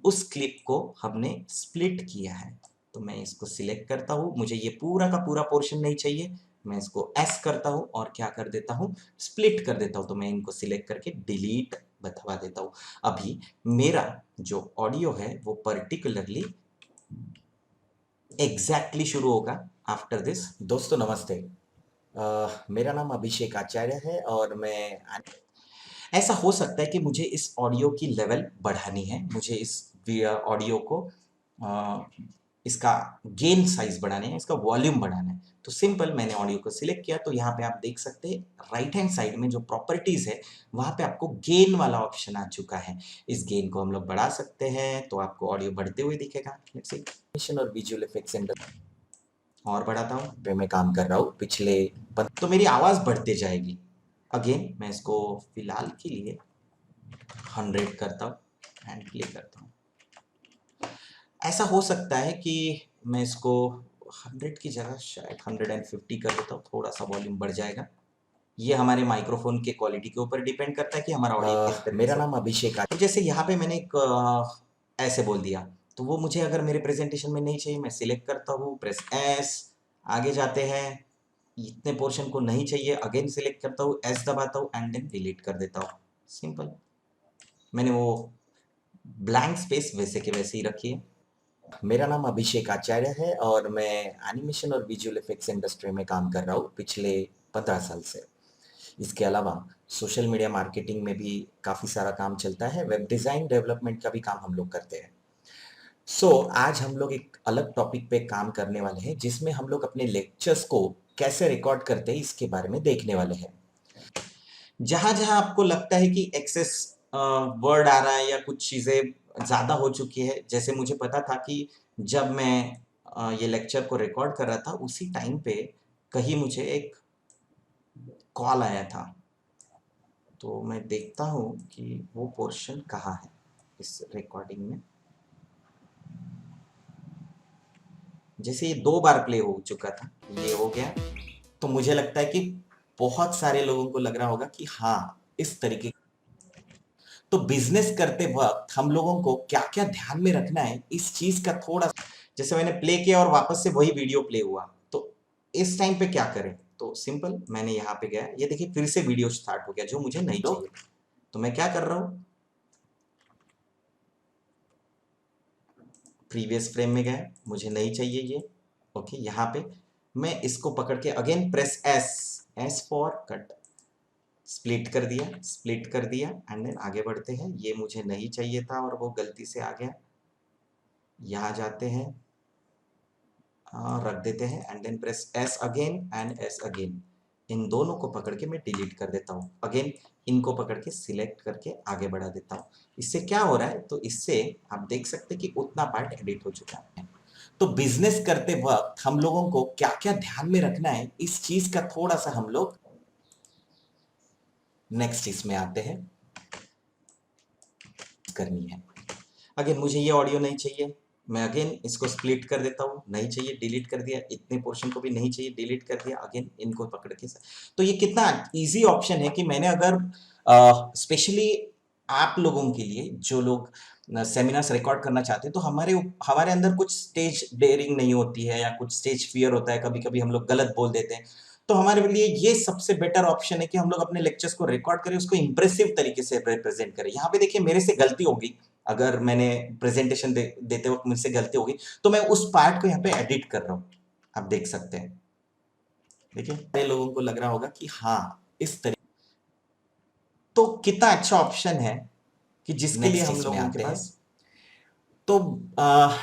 उस क्लिप को हमने स्प्लिट किया है। तो मैं इसको सिलेक्ट करता हूँ, मुझे ये पूरा का पूरा पोर्शन नहीं चाहिए, मैं इसको एस करता हूँ और क्या कर देता हूँ, स्प्लिट कर देता हूँ। तो मैं इनको सिलेक्ट करके डिलीट बता देता हूँ। अभी मेरा जो ऑडियो है वो पर्टिकुलरली एग्जैक्टली शुरू होगा आफ्टर दिस। दोस्तों नमस्ते, मेरा नाम अभिषेक आचार्य है और मैं ऐसा हो सकता है कि मुझे इस ऑडियो की लेवल बढ़ानी है, मुझे इस ऑडियो को अ, इसका गेन साइज बढ़ाना है, इसका वॉल्यूम बढ़ाना है। तो सिंपल मैंने ऑडियो को सिलेक्ट किया, तो यहाँ पे आप देख सकते हैं राइट हैंड साइड में जो प्रॉपर्टीज है वहाँ पे आपको गेन वाला ऑप्शन आ चुका है। इस गेन को हम लोग बढ़ा सकते हैं, तो आपको ऑडियो बढ़ते हुए दिखेगा। Let's see. एनिमेशन और विजुअल इफेक्ट्स इंडस्ट्री और बढ़ाता हूँ पे मैं काम कर रहा हूँ पिछले तो मेरी आवाज बढ़ते जाएगी। अगेन मैं इसको फिलहाल के लिए 100 करता हूँ एंड प्ले करता हूँ। ऐसा हो सकता है कि मैं इसको 100 की जगह शायद 150 कर देता हूँ, थोड़ा सा वॉल्यूम बढ़ जाएगा। ये हमारे माइक्रोफोन के क्वालिटी के ऊपर डिपेंड करता है कि हमारा ऑडियो किस तरीके मेरा से। नाम अभिषेक तो जैसे यहाँ पे मैंने एक ऐसे बोल दिया, तो वो मुझे अगर मेरे प्रेजेंटेशन में नहीं चाहिए, मैं सिलेक्ट करता हूँ, प्रेस एस, आगे जाते हैं। इतने पोर्शन को नहीं चाहिए, अगेन सिलेक्ट करता हूँ, एस दबाता हूँ एंड देन डिलीट कर देता हूँ। सिंपल। मैंने वो ब्लैंक स्पेस वैसे के वैसे ही रखी है। मेरा नाम अभिषेक आचार्य है और मैं एनिमेशन और विजुअल इफेक्ट्स इंडस्ट्री में काम कर रहा हूँ पिछले 15 साल से। इसके अलावा सोशल मीडिया मार्केटिंग में भी काफ़ी सारा काम चलता है, वेब डिज़ाइन डेवलपमेंट का भी काम हम लोग करते हैं। आज हम लोग एक अलग टॉपिक पे काम करने वाले हैं जिसमें हम लोग अपने लेक्चर्स को कैसे रिकॉर्ड करते हैं इसके बारे में देखने वाले हैं। जहां जहां आपको लगता है कि एक्सेस वर्ड आ रहा है या कुछ चीज़ें ज़्यादा हो चुकी है, जैसे मुझे पता था कि जब मैं ये लेक्चर को रिकॉर्ड कर रहा था उसी टाइम पे कहीं मुझे एक कॉल आया था। तो मैं देखता हूँ कि वो पोर्शन कहाँ है इस रिकॉर्डिंग में। जैसे ये 2 बार प्ले हो चुका था, ये हो गया। तो मुझे लगता है कि बहुत सारे लोगों को लग रहा होगा कि हाँ, इस तरीके। तो बिजनेस करते वक्त हम लोगों को क्या-क्या ध्यान में रखना है, इस चीज का थोड़ा। जैसे मैंने प्ले किया और वापस से वही वीडियो प्ले हुआ, तो इस टाइम पे क्या करें? तो सिंपल मैंने यहाँ पे गया, ये देखिए फिर से वीडियो स्टार्ट हो गया जो मुझे नहीं चाहिए। तो मैं क्या कर रहा हूँ, प्रीवियस फ्रेम में गया, मुझे नहीं चाहिए ये। ओके, यहाँ पे मैं इसको पकड़ के again press S, S for cut, split कर दिया एंड देन आगे बढ़ते हैं। ये मुझे नहीं चाहिए था और वो गलती से आ गया। यहाँ जाते हैं, रख देते हैं and then press S again and S again. इन दोनों को पकड़ के मैं डिलीट कर देता हूँ। अगेन इनको पकड़ के सिलेक्ट करके आगे बढ़ा देता हूँ। इससे क्या हो रहा है, तो इससे आप देख सकते हैं कि उतना पार्ट एडिट हो चुका है। तो बिजनेस करते वक्त हम लोगों को क्या-क्या ध्यान में रखना है, इस चीज का थोड़ा सा हम लोग नेक्स्ट इसमें आते हैं करनी है। अगेन मुझे ये ऑडियो नहीं चाहिए, मैं अगेन इसको स्प्लिट कर देता हूँ, नहीं चाहिए डिलीट कर दिया, इतने पोर्शन को भी नहीं चाहिए डिलीट कर दिया, अगेन इनको पकड़ के। तो ये कितना इजी ऑप्शन है कि मैंने अगर स्पेशली आप लोगों के लिए जो लोग सेमिनार्स रिकॉर्ड करना चाहते हैं, तो हमारे हमारे अंदर कुछ स्टेज डेयरिंग नहीं होती है या कुछ स्टेज फियर होता है, कभी कभी हम लोग गलत बोल देते हैं। तो हमारे लिए ये सबसे बेटर ऑप्शन है कि हम लोग अपने लेक्चर्स को रिकॉर्ड करें, उसको इंप्रेसिव तरीके से रिप्रेजेंट करें। यहाँ पे देखिए मेरे से गलती हो गई, अगर मैंने प्रेजेंटेशन देते वक्त मुझसे गलती होगी तो मैं उस पार्ट को यहाँ पे एडिट कर रहा हूँ, आप देख सकते हैं। देखिए लोगों को लग रहा होगा कि हाँ, इस तरीके। तो कितना अच्छा ऑप्शन है कि जिसके लिए हम लोगों के पास। तो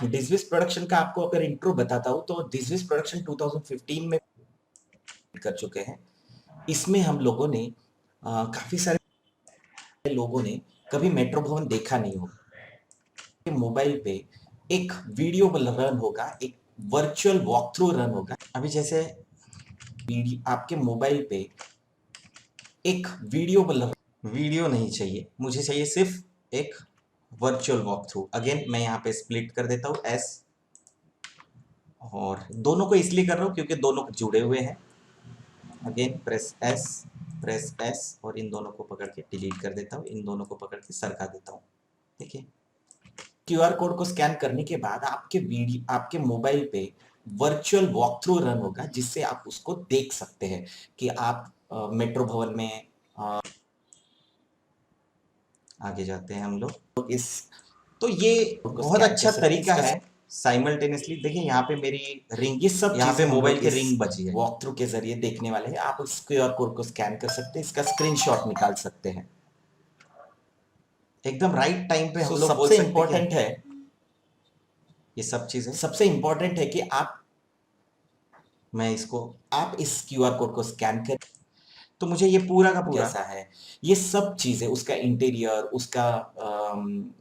डिजविस प्रोडक्शन का आपको अगर इंट्रो बताता हूँ, तो डिजविस प्रोडक्शन 2015 में कर चुके हैं। इसमें हम लोगों ने काफी सारे लोगों ने कभी मेट्रो भवन देखा नहीं होगा। मोबाइल पे एक वीडियो रन होगा, एक वर्चुअल वॉक थ्रू रन होगा। अभी जैसे आपके मोबाइल पे एक वीडियो नहीं चाहिए, मुझे चाहिए सिर्फ एक वर्चुअल वॉक थ्रू। अगेन मैं यहाँ पे स्प्लिट कर देता हूँ एस, और दोनों को इसलिए कर रहा हूँ क्योंकि दोनों जुड़े हुए हैं। अगेन प्रेस एस और इन दोनों को पकड़ के डिलीट कर देता हूँ, इन दोनों को पकड़ के सरका देता हूँ। देखिए क्यूआर कोड को स्कैन करने के बाद आपके मोबाइल पे वर्चुअल वॉक थ्रू रन होगा, जिससे आप उसको देख सकते हैं कि आप मेट्रो भवन में आगे जाते हैं हम लोग इस। तो ये बहुत अच्छा तरीका है साइमल्टेनियसली। देखिए यहाँ पे मेरी रिंग, ये सब यहाँ पे चीजें मोबाइल के रिंग बची है। वॉक थ्रू के जरिए देखने वाले हैं। आप इस क्यूआर कोड को स्कैन कर सकते हैं, इसका स्क्रीनशॉट निकाल सकते हैं। एकदम राइट टाइम पे हम लोग बोल सबसे सकते हैं इंपॉर्टेंट है, ये सब चीजें। सबसे इंपॉर्टेंट है कि मैं इसको, आप इस क्यूआर कोड को स्कैन कर तो मुझे ये पूरा का पूरा कैसा है, ये सब चीजें, उसका इंटीरियर, उसका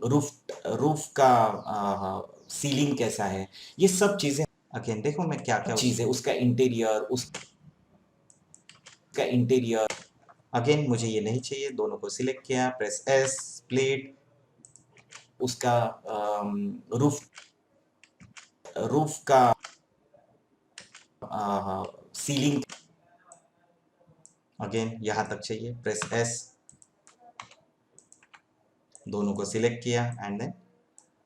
रूफ रूफ का सीलिंग कैसा है, ये सब चीजें, अगेन देखो मैं क्या क्या उसका इंटीरियर, अगेन मुझे ये नहीं चाहिए, दोनों को सिलेक्ट किया, प्रेस एस, स्प्लिट, उसका रूफ रूफ का सीलिंग, अगेन यहां तक चाहिए, प्रेस एस, दोनों को सिलेक्ट किया एंड देन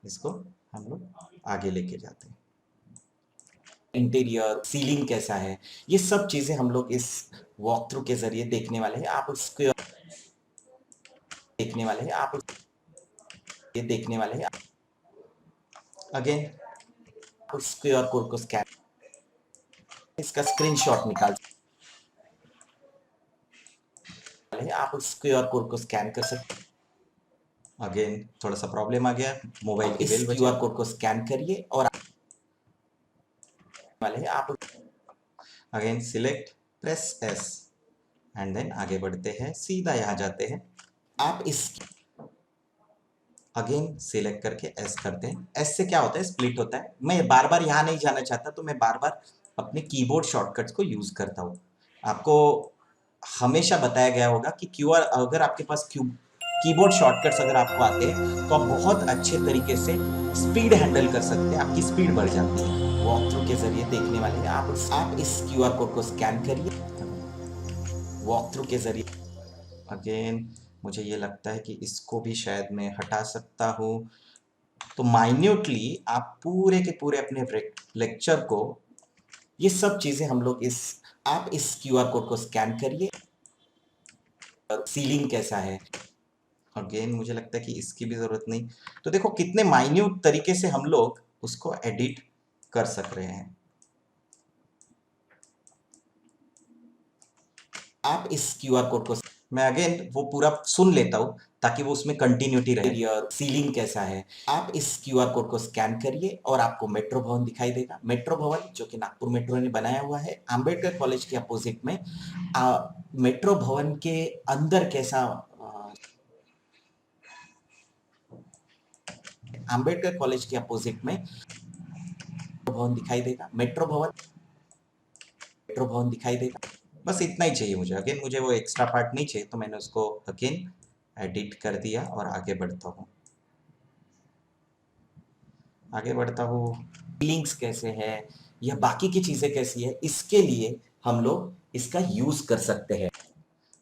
इसको हम लोग आगे लेके जाते हैं। इंटीरियर, सीलिंग कैसा है, ये सब चीजें हम लोग इस वॉक थ्रू के जरिए देखने वाले हैं। आप उसको देखने वाले हैं, आप ये देखने वाले हैं, अगेन आप उस क्यूआर कोड को स्कैन, इसका स्क्रीनशॉट निकाल हैं, आप उस क्यूआर कोड को स्कैन कर सकते हैं। अगेन थोड़ा सा प्रॉब्लम आ गया, मोबाइल की इस बेल बजे, क्यूआर कोड को स्कैन करिए और वाले हैं आप again select, press S and then आगे बढ़ते हैं, सीधा यहाँ जाते हैं, आप इस अगेन सिलेक्ट करके एस करते हैं। एस से क्या होता है, स्प्लिट होता है। मैं बार बार यहाँ नहीं जाना चाहता, तो मैं बार बार अपने कीबोर्ड शॉर्टकट्स को यूज करता हूँ। आपको हमेशा बताया गया होगा कि क्यूआर, अगर आपके पास कीबोर्ड शॉर्टकट्स अगर आपको आते हैं तो आप बहुत अच्छे तरीके से स्पीड हैंडल कर सकते हैं, आपकी स्पीड बढ़ जाती है। वॉक थ्रू के जरिए देखने वाले हैं, आप इस क्यूआर कोड को स्कैन करिए वॉक थ्रू के जरिए। अगेन मुझे ये लगता है कि इसको भी शायद मैं हटा सकता हूँ। तो माइन्यूटली आप पूरे के पूरे अपने लेक्चर को, ये सब चीजें हम लोग आप इस क्यूआर कोड को स्कैन करिए, सीलिंग कैसा है, अगेन मुझे लगता है कि इसकी भी जरूरत नहीं। तो देखो कितने माइन्यूट तरीके से हम लोग उसको एडिट कर सक रहे हैं। आप इस क्यूआर कोड को, मैं अगेन वो पूरा सुन लेता हूँ ताकि वो उसमें कंटिन्यूटी रहे। इंटीरियर, सीलिंग कैसा है, आप इस क्यूआर कोड को स्कैन करिए और आपको मेट्रो भवन दिखाई देगा। मेट्रो भवन जो कि नागपुर मेट्रो ने बनाया हुआ है, अंबेडकर कॉलेज के अपोजिट में। मेट्रो भवन के अंदर कैसा, अंबेडकर कॉलेज के अपोजिट में भवन दिखाई देगा। मेट्रो भवन दिखाई देगा। बस इतना ही चाहिए मुझे। अगेन मुझे वो एक्स्ट्रा पार्ट नहीं चाहिए, तो मैंने उसको अगेन एडिट कर दिया और आगे बढ़ता हूँ, आगे बढ़ता हूँ। लिंक्स कैसे है या बाकी की चीजें कैसी है, इसके लिए हम लोग इसका यूज कर सकते हैं।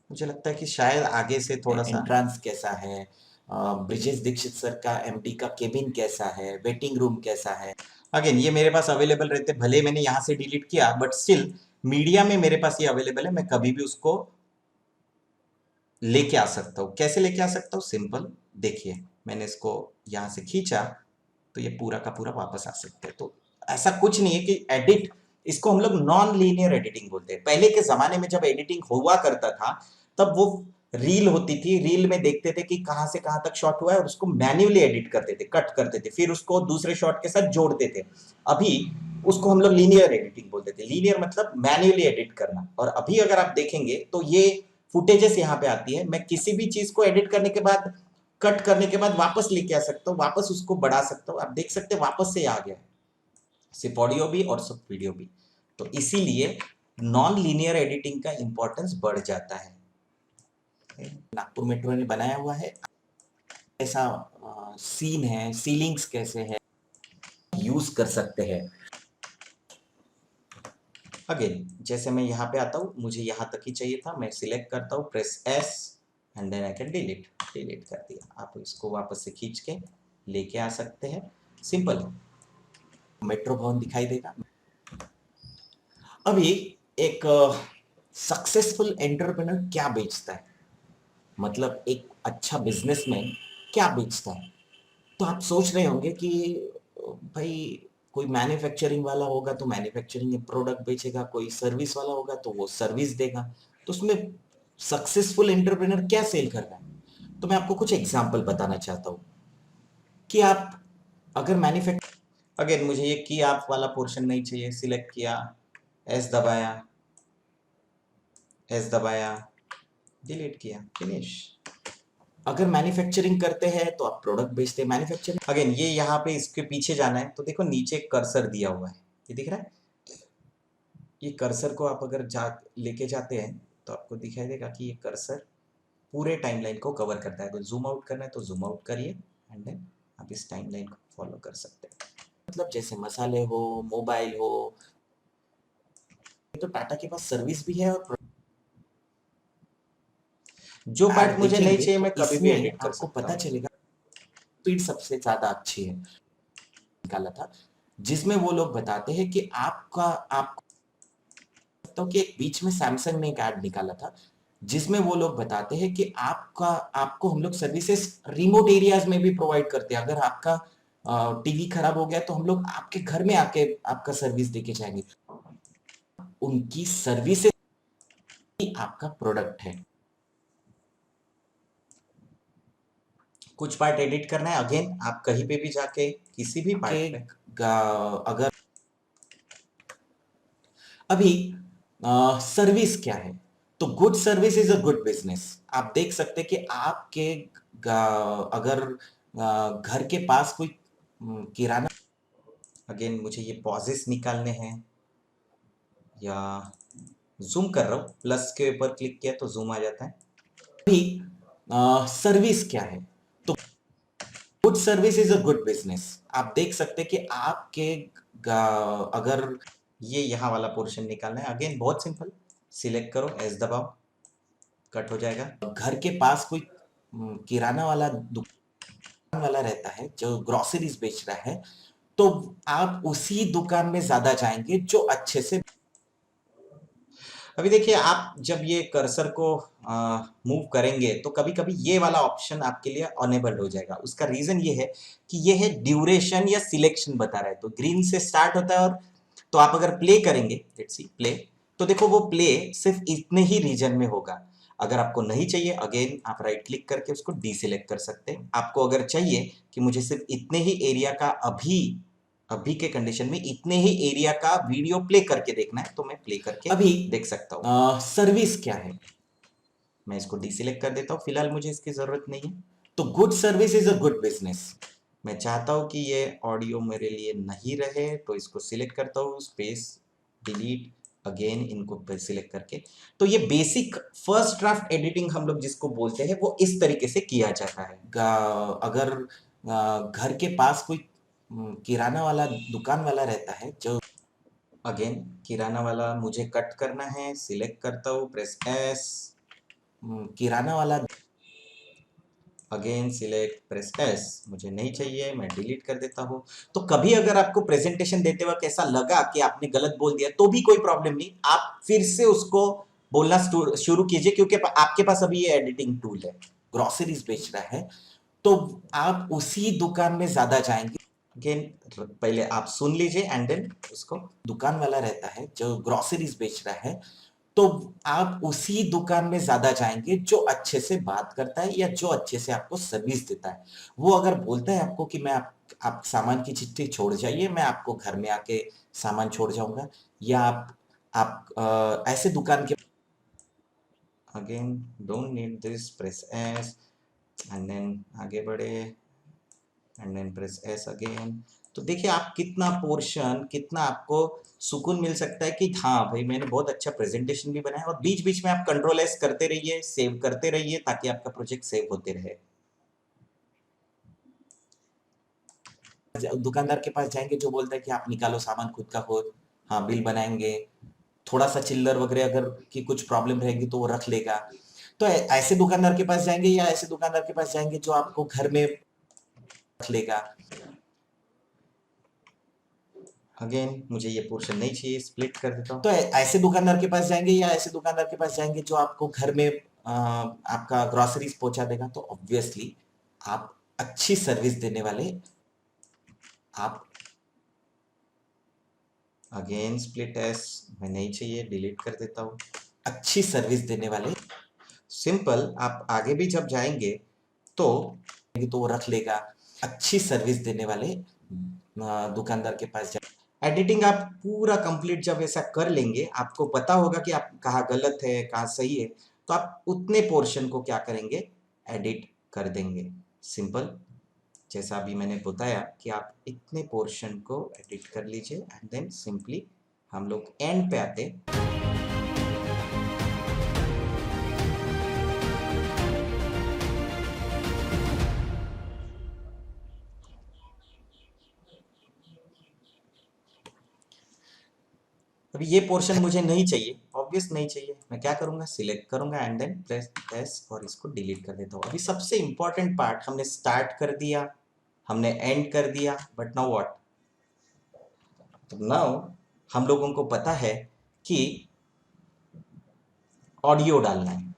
मुझे लगता है कि शायद आगे से थोड़ा सा, एंट्रांस कैसा है, ब्रिजेश दीक्षित सर का एमडी का केबिन कैसा है, वेटिंग रूम कैसा है। अगेन ये मेरे पास अवेलेबल रहते, भले मैंने यहाँ से डिलीट किया बट स्टिल मीडिया में मेरे पास ये अवेलेबल है, मैं कभी भी उसको लेके आ सकता हूँ। कैसे लेके आ सकता हूँ, सिंपल, देखिए मैंने इसको यहाँ से खींचा तो ये पूरा का पूरा वापस आ सकते हैं। तो ऐसा कुछ नहीं है कि एडिट, इसको हम लोग नॉन लीनियर एडिटिंग बोलते हैं। पहले के जमाने में जब एडिटिंग हुआ करता था तब वो रील होती थी, रील में देखते थे कि कहां से कहां तक शॉट हुआ है और उसको मैन्युअली एडिट करते थे, कट करते थे, फिर उसको दूसरे शॉट के साथ जोड़ते थे। अभी उसको हम लोग लीनियर एडिटिंग बोलते थे। लीनियर मतलब मैन्युअली एडिट करना। और अभी अगर आप देखेंगे तो ये फुटेजेस यहाँ पे आती है, मैं किसी भी चीज को एडिट करने के बाद, कट करने के बाद वापस लेके आ सकता हूँ, वापस उसको बढ़ा सकता हूँ। आप देख सकते हैं वापस से आ गया है, सिर्फ ऑडियो भी और सब वीडियो भी। तो इसीलिए नॉन लीनियर एडिटिंग का इंपॉर्टेंस बढ़ जाता है। नागपुर मेट्रो ने बनाया हुआ है, ऐसा सीन है, सीलिंग्स कैसे है, यूज कर सकते हैं। अगेन जैसे मैं यहाँ पे आता हूँ, मुझे यहाँ तक ही चाहिए था, मैं सिलेक्ट करता हूँ, press S and then I can delete, delete कर दिया। आप इसको वापस से खींच के लेके आ सकते हैं, सिंपल है। मेट्रो भवन दिखाई देगा। अभी एक सक्सेसफुल एंटरप्रेन्योर क्या बेचता है, मतलब एक अच्छा बिजनेसमैन क्या बेचता है। तो आप सोच रहे होंगे कि भाई कोई मैन्युफैक्चरिंग वाला होगा तो मैन्युफैक्चरिंग प्रोडक्ट बेचेगा, कोई सर्विस वाला होगा तो वो सर्विस देगा। तो उसमें सक्सेसफुल एंटरप्रेन्योर क्या सेल कर रहा है, तो मैं आपको कुछ एग्जाम्पल बताना चाहता हूँ कि आप अगर मैन्युफैक्चर अगेन मुझे ये की आप वाला पोर्शन नहीं चाहिए, सिलेक्ट किया, एस दबाया, एस दबाया, डिलीट किया, फिनिश। अगर मैन्युफैक्चरिंग करते हैं तो आप प्रोडक्ट बेचते हैं मैन्युफैक्चरिंग। अगेन ये यहाँ पे इसके पीछे जाना है तो देखो नीचे कर्सर दिया हुआ है, ये दिख रहा है। ये कर्सर को आप अगर लेके जाते हैं तो आपको दिखाई देगा कि ये कर्सर पूरे टाइमलाइन को कवर करता है। अगर जूम आउट करना है तो जूम आउट करिए एंड देन आप इस टाइमलाइन को फॉलो कर सकते हैं। मतलब जैसे मसाले हो, मोबाइल हो, तो टाटा के पास सर्विस भी है और जो पार्ट ऐड मुझे नहीं देखेंगे चाहिए तो मैं कभी भी इसमें एडिट कर आपको सकता पता हूँ। चलेगा स्पीड सबसे ज्यादा अच्छी है निकाला था, जिसमें वो लोग बताते हैं कि आपको तो कि एक बीच में सैमसंग ने एक ऐड निकाला था जिसमें वो लोग बताते हैं कि आपको हम लोग सर्विसेज रिमोट एरियाज में भी प्रोवाइड करते हैं। अगर आपका टीवी खराब हो गया तो हम लोग आपके घर में आके आपका सर्विस देके जाएंगे। उनकी सर्विसेज ही आपका प्रोडक्ट है। कुछ पार्ट एडिट करना है, अगेन आप कहीं पे भी जाके किसी भी के पार्ट पे अगर अभी सर्विस क्या है, तो good service is a good business. आप देख सकते हैं कि आपके अगर घर के पास कोई किराना, अगेन मुझे ये पॉजेस निकालने हैं या जूम कर रहा हूँ, प्लस के ऊपर क्लिक किया तो जूम आ जाता है। अभी सर्विस क्या है, तो good service is a good business. आप देख सकते हैं कि आपके अगर ये यहाँ वाला पोर्शन निकालना है, अगेन बहुत सिंपल, सिलेक्ट करो, एस दबाओ, कट हो जाएगा। घर के पास कोई किराना वाला दुकान वाला रहता है जो ग्रोसरीज बेच रहा है, तो आप उसी दुकान में ज्यादा जाएंगे जो अच्छे से। अभी देखिए आप जब ये कर्सर को मूव करेंगे तो कभी कभी ये वाला ऑप्शन आपके लिए अनेबल हो जाएगा। उसका रीजन ये है कि ये है ड्यूरेशन या सिलेक्शन बता रहा है, तो ग्रीन से स्टार्ट होता है और तो आप अगर प्ले करेंगे, लेट्स सी प्ले, तो देखो वो प्ले सिर्फ इतने ही रीजन में होगा। अगर आपको नहीं चाहिए अगेन आप राइट क्लिक करके उसको डीसिलेक्ट कर सकते हैं। आपको अगर चाहिए कि मुझे सिर्फ इतने ही एरिया का अभी अभी के कंडीशन में इतने ही एरिया का वीडियो प्ले करके देखना है तो मैं प्ले करके अभी देख सकता हूँ। सर्विस क्या है, मैं इसको डीसिलेक्ट कर देता हूँ, फिलहाल मुझे इसकी जरूरत नहीं है। तो good service is a good business. मैं चाहता हूँ कि ये ऑडियो मेरे लिए नहीं रहे तो इसको सिलेक्ट करता हूँ, स्पेस, डिलीट, अगेन इनको सिलेक्ट करके। तो ये बेसिक फर्स्ट ड्राफ्ट एडिटिंग हम लोग जिसको बोलते हैं वो इस तरीके से किया जाता है। अगर घर के पास कोई किराना वाला दुकान वाला रहता है जो अगेन किराना वाला मुझे कट करना है, सिलेक्ट करता हूँ, प्रेस एस, किराना वाला अगेन सिलेक्ट, प्रेस एस, मुझे नहीं चाहिए, मैं डिलीट कर देता हूँ। तो कभी अगर आपको प्रेजेंटेशन देते वक्त ऐसा लगा कि आपने गलत बोल दिया तो भी कोई प्रॉब्लम नहीं, आप फिर से उसको बोलना शुरू कीजिए क्योंकि आपके पास अभी ये एडिटिंग टूल है। ग्रोसरीज बेच रहा है तो आप उसी दुकान में ज्यादा जाएंगे। अगेन पहले आप सुन लीजिए एंड देन उसको। दुकान वाला रहता है जो ग्रोसरीज बेच रहा है तो आप उसी दुकान में ज्यादा जाएंगे जो अच्छे से बात करता है या जो अच्छे से आपको सर्विस देता है। वो अगर बोलता है आपको कि मैं आप सामान की चिट्ठी छोड़ जाइए, मैं आपको घर में आके सामान छोड़ जाऊंगा, या आप ऐसे दुकान के again don't need this, press S and then आगे बढ़े and then press S again. तो देखिए आप कितना पोर्शन, कितना आपको सुकून मिल सकता है कि हाँ भाई मैंने बहुत अच्छा प्रेजेंटेशन भी बनाया। और बीच बीच में आप कंट्रोल एस करते रहिए, सेव करते रहिए ताकि आपका प्रोजेक्ट सेव होते रहे। दुकानदार के पास जाएंगे जो बोलता है कि आप निकालो सामान खुद का खुद, हाँ बिल बनाएंगे, थोड़ा सा चिल्लर वगैरह अगर की कुछ प्रॉब्लम रहेगी तो वो रख लेगा। तो ऐसे दुकानदार के पास जाएंगे या ऐसे दुकानदार के पास जाएंगे जो आपको घर में रख लेगा। अगेन मुझे ये पोर्शन नहीं चाहिए, स्प्लिट कर देता तो हूँ। ऐसे दुकानदार के पास जाएंगे या ऐसे दुकानदार के पास जाएंगे जो आपको घर में आपका ग्रोसरीज पहुंचा देगा, तो ऑब्वियसली आप अच्छी सर्विस देने वाले आप अगेन स्प्लिट एस, मैं नहीं चाहिए, डिलीट कर देता हूँ। अच्छी सर्विस देने वाले सिंपल। आप आगे भी जब जाएंगे तो तो वो रख लेगा। अच्छी सर्विस देने वाले दुकानदार के पास एडिटिंग आप पूरा कंप्लीट जब ऐसा कर लेंगे, आपको पता होगा कि आप कहाँ गलत है कहाँ सही है, तो आप उतने पोर्शन को क्या करेंगे, एडिट कर देंगे। सिंपल, जैसा अभी मैंने बताया कि आप इतने पोर्शन को एडिट कर लीजिए एंड देन सिंपली हम लोग एंड पे आते। अभी ये पोर्शन मुझे नहीं चाहिए, ऑब्वियस नहीं चाहिए, मैं क्या करूंगा, सिलेक्ट करूंगा एंड देन प्रेस एस और इसको डिलीट कर देता हूँ। अभी सबसे इंपॉर्टेंट पार्ट, हमने स्टार्ट कर दिया, हमने एंड कर दिया, बट नाउ व्हाट, तो नाउ हम लोगों को पता है कि ऑडियो डालना है।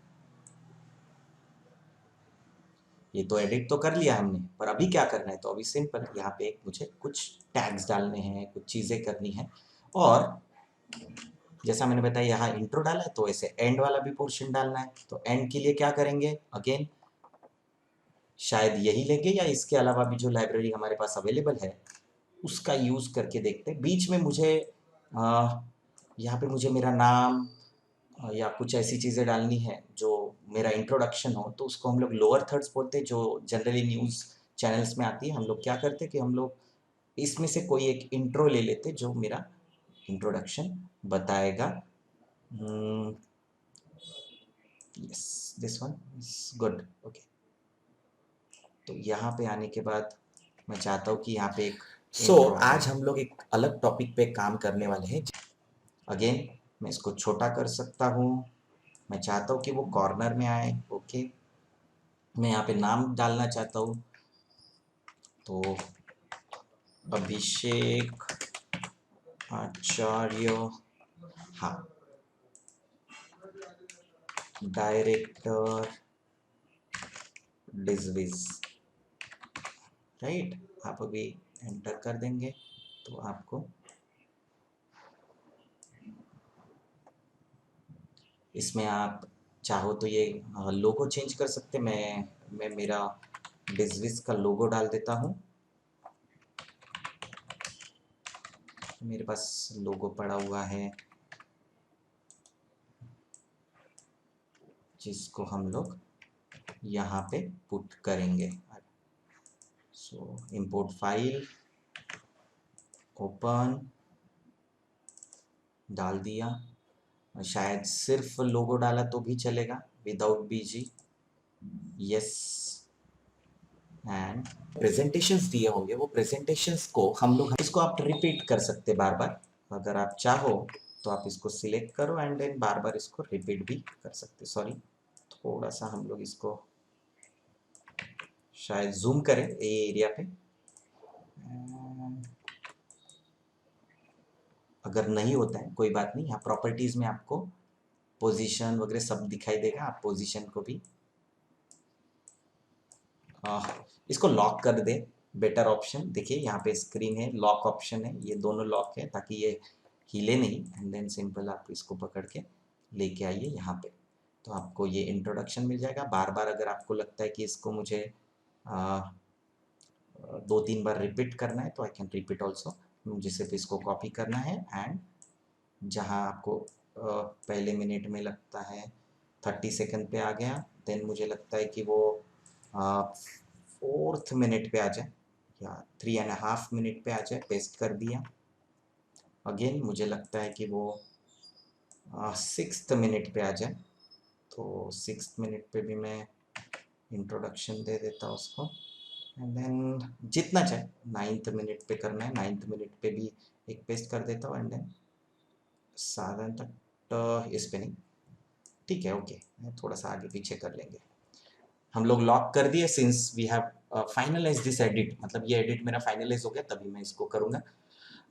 ये तो एडिट तो कर लिया हमने, पर अभी क्या करना है, तो अभी सिंपल यहाँ पे मुझे कुछ टैग्स डालने हैं, कुछ चीज़ें करनी है। और जैसा मैंने बताया यहाँ इंट्रो डाला है, तो ऐसे एंड वाला भी पोर्शन डालना है। तो एंड के लिए क्या करेंगे, अगेन शायद यही लेंगे या इसके अलावा भी जो लाइब्रेरी हमारे पास अवेलेबल है उसका यूज़ करके देखते हैं। बीच में मुझे यहाँ पे मुझे मेरा नाम या कुछ ऐसी चीज़ें डालनी है जो मेरा इंट्रोडक्शन हो, तो उसको हम लोग लोअर थर्ड्स बोलते हैं, जो जनरली न्यूज़ चैनल्स में आती है। हम लोग क्या करते हैं कि हम लोग इसमें से कोई एक इंट्रो ले लेते जो मेरा इंट्रोडक्शन बताएगा। Yes, this one is good, okay. तो यहाँ पे आने के बाद मैं चाहता हूँ कि यहाँ पे एक सो आज हम लोग एक अलग टॉपिक पे काम करने वाले हैं। अगेन मैं इसको छोटा कर सकता हूँ, मैं चाहता हूँ कि वो कॉर्नर में आए, ओके। मैं यहाँ पे नाम डालना चाहता हूँ, तो अभिषेक आचार्य, हाँ, डायरेक्टर डिजविज, राइट। आप अभी एंटर कर देंगे तो आपको इसमें आप चाहो तो ये लोगो चेंज कर सकते। मैं मेरा डिजविज का लोगो डाल देता हूँ। मेरे पास लोगो पड़ा हुआ है जिसको हम लोग यहाँ पे पुट करेंगे। सो इंपोर्ट फाइल, ओपन, डाल दिया। शायद सिर्फ लोगो डाला तो भी चलेगा, without BG, yes. And presentations दिए होंगे, वो प्रेजेंटेशंस को हम लोग इसको आप रिपीट कर सकते बार बार, अगर आप चाहो तो आप इसको सिलेक्ट करो एंड देन बार बार इसको रिपीट भी कर सकते। सॉरी, थोड़ा सा हम लोग इसको शायद जूम करें ये एरिया पे। अगर नहीं होता है कोई बात नहीं, यहाँ प्रॉपर्टीज में आपको पोजीशन वगैरह सब दिखाई देगा, आप पोजीशन को भी इसको लॉक कर दे, बेटर ऑप्शन। देखिए यहाँ पे स्क्रीन है, लॉक ऑप्शन है, ये दोनों लॉक है ताकि ये हिले नहीं। एंड देन सिंपल आप इसको पकड़ के लेके आइए यहाँ पे, तो आपको ये इंट्रोडक्शन मिल जाएगा। बार बार अगर आपको लगता है कि इसको मुझे 2-3 बार रिपीट करना है तो आई कैन रिपीट ऑल्सो। मुझे सिर्फ इसको कॉपी करना है एंड जहाँ आपको पहले मिनट में लगता है 30 सेकंड पे आ गया, देन मुझे लगता है कि वो 4th मिनट पे आ जाए या 3.5 मिनट पे आ जाए, पेस्ट कर दिया। अगेन मुझे लगता है कि वो 6th मिनट पे आ जाए, तो 6th मिनट पे भी मैं इंट्रोडक्शन दे देता हूँ उसको। एंड देन जितना चाहे 9th मिनट पे करना है, 9th मिनट पे भी एक पेस्ट कर देता हूँ एंड देन 7 तक इस पे नहीं, ठीक है, ओके। थोड़ा सा आगे पीछे कर लेंगे। हम लोग लॉक कर दिए since we have finalize this edit, मतलब ये एडिट मेरा फाइनलाइज हो गया तभी मैं इसको करूँगा।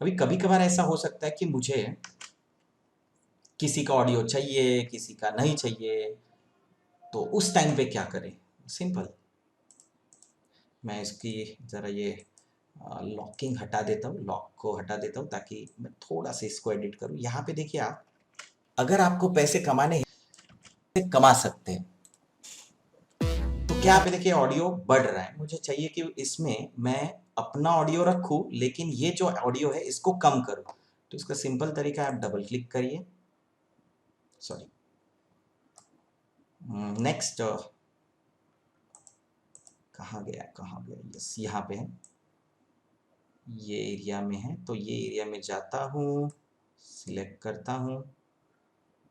अभी कभी कभार ऐसा हो सकता है कि मुझे किसी का ऑडियो चाहिए, किसी का नहीं चाहिए, तो उस टाइम पे क्या करें। सिंपल, मैं इसकी ज़रा ये लॉकिंग हटा देता हूँ, लॉक को हटा देता हूँ ताकि मैं थोड़ा सा इसको एडिट करूँ। यहाँ पे देखिए आप, अगर आपको पैसे कमाने हैं कमा सकते हैं, तो यहाँ पे देखिए ऑडियो बढ़ रहा है, मुझे चाहिए कि इसमें मैं अपना ऑडियो रखूं लेकिन ये जो ऑडियो है इसको कम करूं। तो इसका सिंपल तरीका है, आप डबल क्लिक करिए, सॉरी नेक्स्ट, कहाँ गया, यस यहाँ पे है, ये एरिया में है, तो ये एरिया में जाता हूँ, सिलेक्ट करता हूँ।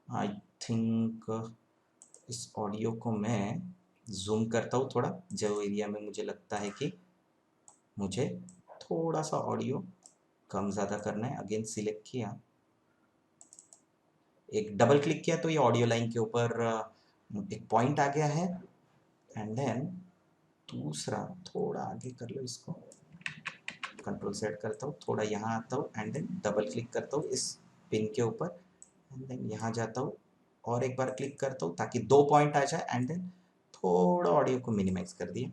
आई थिंक इस ऑडियो को मैं जूम करता हूँ थोड़ा, जो एरिया में मुझे लगता है कि मुझे थोड़ा सा ऑडियो कम ज़्यादा करना है। अगेन सिलेक्ट किया, एक डबल क्लिक किया तो ये ऑडियो लाइन के ऊपर एक पॉइंट आ गया है। एंड देन दूसरा थोड़ा आगे कर लो इसको, कंट्रोल सेट करता हूँ, थोड़ा यहाँ आता हूँ एंड देन डबल क्लिक करता हूँ इस पिन के ऊपर एंड देन यहाँ जाता हूँ और एक बार क्लिक करता हूँ ताकि 2 पॉइंट आ जाए एंड देन थोड़ा ऑडियो को मिनिमाइज कर दिए।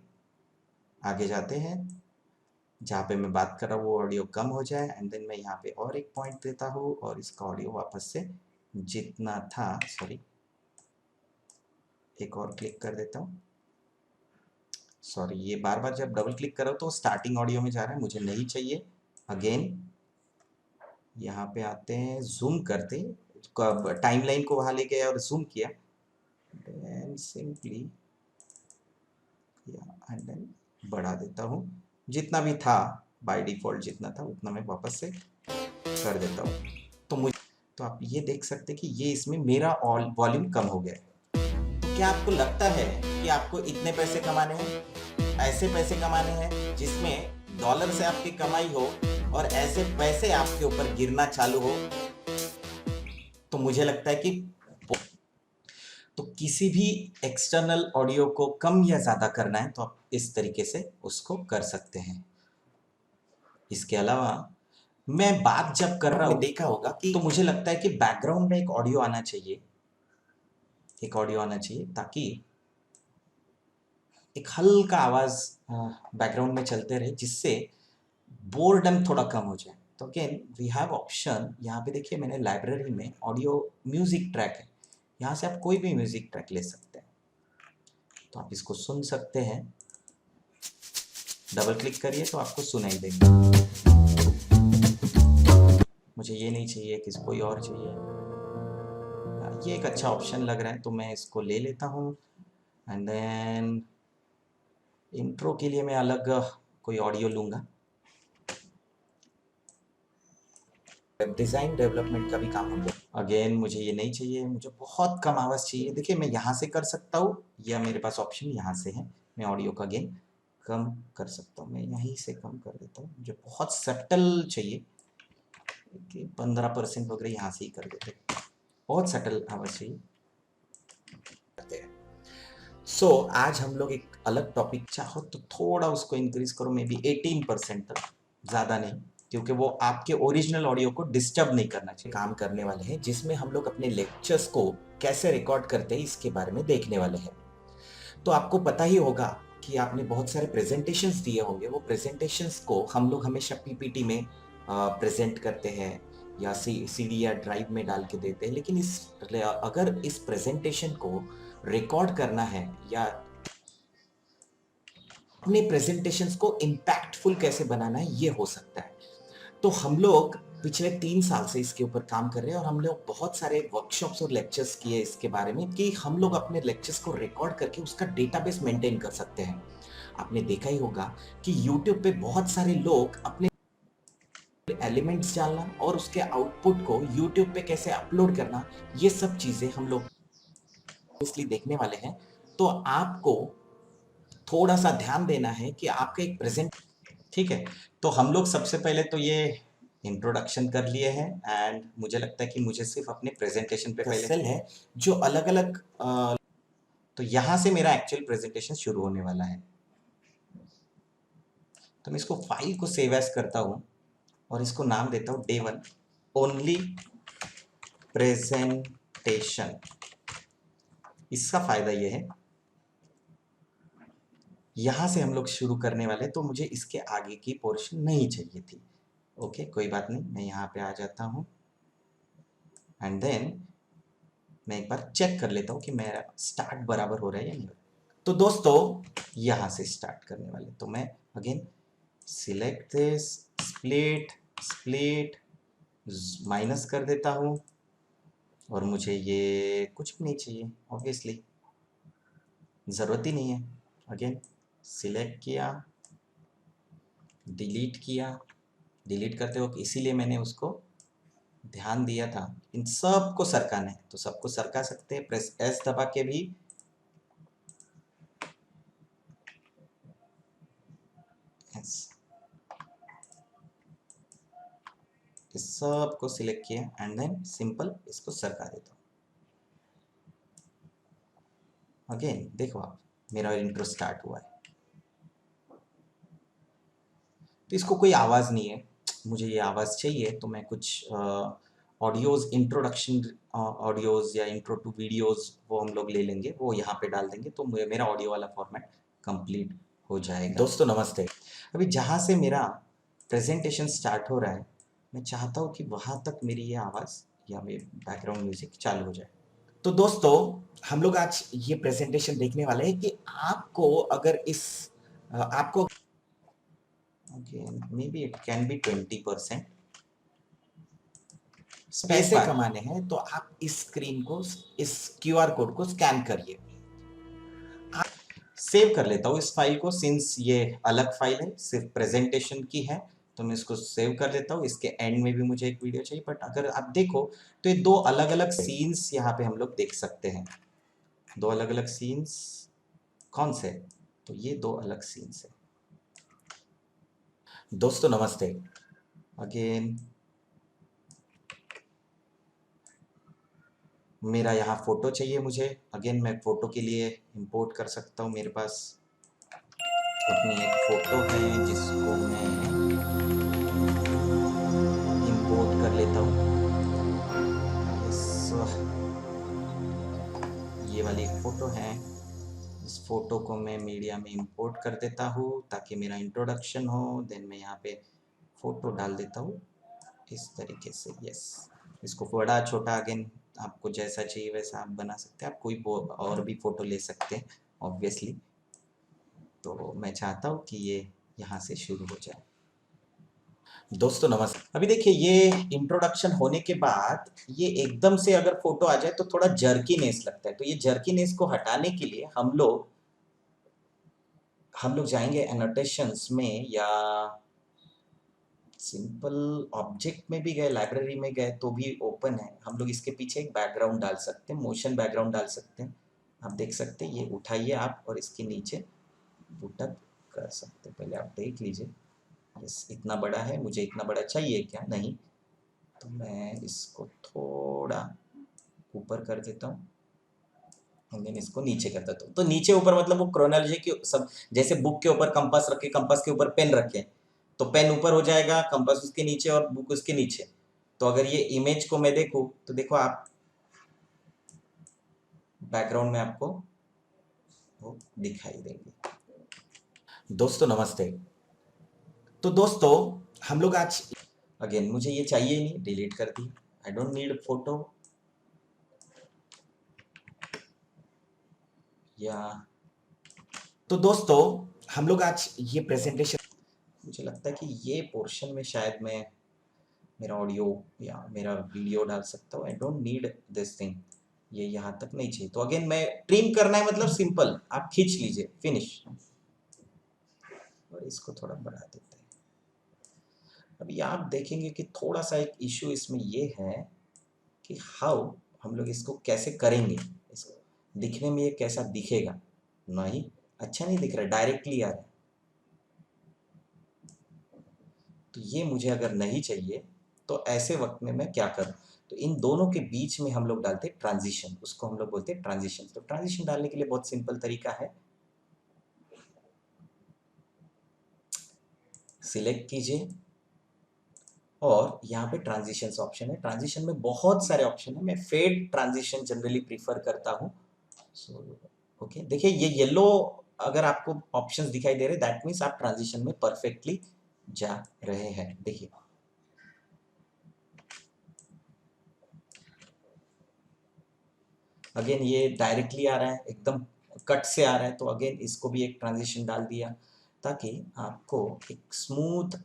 आगे जाते हैं, जहाँ पे मैं बात कर रहा हूँ वो ऑडियो कम हो जाए एंड देन मैं यहाँ पे और एक पॉइंट देता हूँ और इसका ऑडियो वापस से जितना था, सॉरी एक और क्लिक कर देता हूँ, सॉरी ये बार बार जब डबल क्लिक करो तो स्टार्टिंग ऑडियो में जा रहा है, मुझे नहीं चाहिए। अगेन यहाँ पे आते हैं, जूम करते, टाइमलाइन को वहाँ ले गया और जूम किया, देन सिंपली एंड देन बढ़ा देता हूँ, जितना भी था बाय डिफॉल्ट जितना था उतना मैं वापस से कर देता हूँ। तो आप ये देख सकते हैं कि ये इसमें मेरा वॉल्यूम कम हो गया है। क्या आपको लगता है कि आपको इतने पैसे कमाने हैं, ऐसे पैसे कमाने हैं जिसमें डॉलर से आपकी कमाई हो और ऐसे पैसे आपके ऊपर गिरना चालू हो? तो मुझे लगता है कि तो किसी भी एक्सटर्नल ऑडियो को कम या ज़्यादा करना है तो आप इस तरीके से उसको कर सकते हैं। इसके अलावा मैं बात जब कर रहा हूँ, देखा होगा कि तो मुझे लगता है कि बैकग्राउंड में एक ऑडियो आना चाहिए, ताकि एक हल्का आवाज़ बैकग्राउंड में चलते रहे जिससे बोर्डम थोड़ा कम हो जाए। तो अगेन वी हैव ऑप्शन, यहाँ पे देखिए मैंने लाइब्रेरी में ऑडियो म्यूजिक ट्रैक है, यहाँ से आप कोई भी म्यूजिक ट्रैक ले सकते हैं, तो आप इसको सुन सकते हैं। डबल क्लिक करिए तो आपको सुनाई देगा। मुझे ये नहीं चाहिए, किसी कोई और चाहिए, ये एक अच्छा ऑप्शन लग रहा है तो मैं इसको ले लेता हूँ। एंड देन इंट्रो के लिए मैं अलग कोई ऑडियो लूँगा। वेब डिज़ाइन डेवलपमेंट का भी काम हम लोग, अगेन मुझे ये नहीं चाहिए, मुझे बहुत कम आवाज़ चाहिए। देखिए मैं यहाँ से कर सकता हूँ या मेरे पास ऑप्शन यहाँ से है, मैं ऑडियो का गेन कम कर सकता हूँ, मैं यहीं से कम कर देता हूँ। मुझे बहुत सटल चाहिए कि 15% वगैरह यहाँ से ही कर देते, बहुत सटल आवाज़ चाहिए। सो आज हम लोग एक अलग टॉपिक, चाहो तो थोड़ा उसको इंक्रीज करो, मे बी 18% तक, ज़्यादा नहीं, क्योंकि वो आपके ओरिजिनल ऑडियो को डिस्टर्ब नहीं करना चाहिए। काम करने वाले हैं जिसमें हम लोग अपने लेक्चर्स को कैसे रिकॉर्ड करते हैं इसके बारे में देखने वाले हैं। तो आपको पता ही होगा कि आपने बहुत सारे प्रेजेंटेशंस दिए होंगे, वो प्रेजेंटेशंस को हम लोग हमेशा पीपीटी में प्रेजेंट करते हैं या सीडी या ड्राइव में डाल के देते हैं, लेकिन अगर इस प्रेजेंटेशन को रिकॉर्ड करना है या अपने प्रेजेंटेशंस को इम्पैक्टफुल कैसे बनाना है, ये हो सकता है। तो हम लोग पिछले 3 साल से इसके ऊपर काम कर रहे हैं और हम लोग बहुत सारे वर्कशॉप्स और लेक्चर्स किए इसके बारे में कि हम लोग अपने लेक्चर्स को रिकॉर्ड करके उसका डेटाबेस मेंटेन कर सकते हैं। आपने देखा ही होगा कि यूट्यूब पे बहुत सारे लोग अपने एलिमेंट्स डालना और उसके आउटपुट को यूट्यूब पे कैसे अपलोड करना, ये सब चीज़ें हम लोग इसलिए देखने वाले हैं। तो आपको थोड़ा सा ध्यान देना है कि आपका एक प्रेजेंट, ठीक है। तो हम लोग सबसे पहले तो ये इंट्रोडक्शन कर लिए हैं एंड मुझे लगता है कि मुझे सिर्फ अपने प्रेजेंटेशन पे पहले सेल है जो अलग अलग, तो यहाँ से मेरा एक्चुअल प्रेजेंटेशन शुरू होने वाला है। तो मैं इसको फाइल को सेव एज करता हूँ और इसको नाम देता हूँ Day 1 ओनली प्रेजेंटेशन। इसका फायदा ये है, यहाँ से हम लोग शुरू करने वाले, तो मुझे इसके आगे की पोर्शन नहीं चाहिए थी। ओके कोई बात नहीं, मैं यहाँ पे आ जाता हूँ एंड देन मैं एक बार चेक कर लेता हूँ कि मेरा स्टार्ट बराबर हो रहा है या नहीं। तो दोस्तों यहां से स्टार्ट करने वाले, तो मैं again select this, split split, minus कर देता हूं, और मुझे ये कुछ भी नहीं चाहिए ऑब्वियसली, ज़रूरत ही नहीं है। अगेन सिलेक्ट किया, डिलीट किया, डिलीट करते वक्त इसीलिए मैंने उसको ध्यान दिया था, इन सब को सरकाना है तो सबको सरका सकते हैं, प्रेस एस दबा के भी। एस, इस सब को सिलेक्ट किया एंड देन सिंपल इसको सरका देता हूँ। अगेन देखो आप, मेरा इंट्रो स्टार्ट हुआ है, तो इसको कोई आवाज़ नहीं है, मुझे ये आवाज़ चाहिए तो मैं कुछ ऑडियोज़, इंट्रोडक्शन ऑडियोज़ या इंट्रो टू वीडियोज़ वो हम लोग ले लेंगे, वो यहाँ पे डाल देंगे, तो मेरा ऑडियो वाला फॉर्मेट कंप्लीट हो जाएगा। दोस्तों नमस्ते। अभी जहाँ से मेरा प्रेजेंटेशन स्टार्ट हो रहा है, मैं चाहता हूँ कि वहाँ तक मेरी ये आवाज़ या मेरी बैकग्राउंड म्यूजिक चालू हो जाए। तो दोस्तों हम लोग आज ये प्रेजेंटेशन देखने वाले हैं कि आपको अगर इस आपको again maybe it can be 20%, पैसे कमाने हैं तो आप इस स्क्रीन को, इस क्यूआर कोड को स्कैन करिए। सेव कर लेता हूँ इस फाइल को, सिंस ये अलग फाइल है, सिर्फ प्रेजेंटेशन की है, तो मैं इसको सेव कर लेता हूँ। इसके एंड में भी मुझे एक वीडियो चाहिए, बट अगर आप देखो तो ये दो अलग अलग सीन्स यहाँ पे हम लोग देख सकते हैं। दो अलग अलग सीन्स कौन से? तो ये दो अलग सीन्स है। दोस्तों नमस्ते। अगेन मेरा यहाँ फ़ोटो चाहिए मुझे, अगेन मैं फ़ोटो के लिए इंपोर्ट कर सकता हूँ। मेरे पास अपनी एक फ़ोटो है जिसको मैं इंपोर्ट कर लेता हूँ। ये वाली एक फ़ोटो है, इस फ़ोटो को मैं मीडिया में इंपोर्ट कर देता हूँ ताकि मेरा इंट्रोडक्शन हो। देन मैं यहाँ पे फ़ोटो डाल देता हूँ इस तरीके से। यस, इसको बड़ा छोटा अगेन आपको जैसा चाहिए वैसा आप बना सकते हैं। आप कोई और भी फ़ोटो ले सकते हैं ऑब्वियसली। तो मैं चाहता हूँ कि ये यहाँ से शुरू हो जाए। दोस्तों नमस्ते। अभी देखिए ये इंट्रोडक्शन होने के बाद ये एकदम से अगर फोटो आ जाए तो थोड़ा जर्कीनेस लगता है, तो ये जर्कीनेस को हटाने के लिए हम लोग जाएंगे एनोटेशंस में या सिंपल ऑब्जेक्ट में भी गए, लाइब्रेरी में गए तो भी ओपन है। हम लोग इसके पीछे एक बैकग्राउंड डाल सकते हैं, मोशन बैकग्राउंड डाल सकते हैं। आप देख सकते हैं, ये उठाइए आप और इसके नीचे पुटअप कर सकते हैं। पहले आप देख लीजिए, यस इतना बड़ा है, मुझे इतना बड़ा चाहिए क्या? नहीं, तो मैं इसको थोड़ा ऊपर कर देता हूँ, देन इसको नीचे कर देता हूँ। तो नीचे ऊपर मतलब वो क्रोनोलॉजी के सब, जैसे बुक के ऊपर कंपास रखे, कंपास के ऊपर पेन रखे, तो पेन ऊपर हो जाएगा, कंपास उसके नीचे और बुक उसके नीचे। तो अगर ये इमेज को मैं देखूँ तो देखो आप, बैकग्राउंड में आपको वो दिखाई देंगे। दोस्तों नमस्ते। तो दोस्तों हम लोग आज अगेन मुझे ये चाहिए ही नहीं, डिलीट कर दी। आई डोंट नीड फोटो, या तो दोस्तों हम लोग आज ये प्रेजेंटेशन, मुझे लगता है कि ये पोर्शन में शायद मैं मेरा ऑडियो या मेरा वीडियो डाल सकता हूँ। I don't need this thing, ये यहाँ तक नहीं चाहिए। तो अगेन मैं ट्रिम करना है, मतलब सिंपल आप खींच लीजिए, फिनिश, और इसको थोड़ा बढ़ा देते हैं। अभी आप देखेंगे कि थोड़ा सा एक इशू इसमें ये है कि हाउ हम लोग इसको कैसे करेंगे, इसको दिखने में ये कैसा दिखेगा। नहीं, अच्छा नहीं दिख रहा, डायरेक्टली आ रहा है। तो ये मुझे अगर नहीं चाहिए तो ऐसे वक्त में मैं क्या करूं? तो इन दोनों के बीच में हम लोग डालते हैं ट्रांजिशन, उसको हम लोग बोलते हैं ट्रांजिशन। तो ट्रांजिशन डालने के लिए बहुत सिंपल तरीका है, सिलेक्ट कीजिए और यहाँ पे ट्रांजिशंस ऑप्शन है। ट्रांजिशन में बहुत सारे ऑप्शन है, मैं फेड ट्रांजिशन जनरली प्रीफर करता हूँ। सो ओके, देखिए ये येलो अगर आपको ऑप्शंस दिखाई दे रहे, दैट मीन्स आप ट्रांजिशन में परफेक्टली जा रहे हैं। देखिए अगेन ये डायरेक्टली आ रहा है, एकदम कट से आ रहा है, तो अगेन इसको भी एक ट्रांजिशन डाल दिया ताकि आपको एक स्मूथ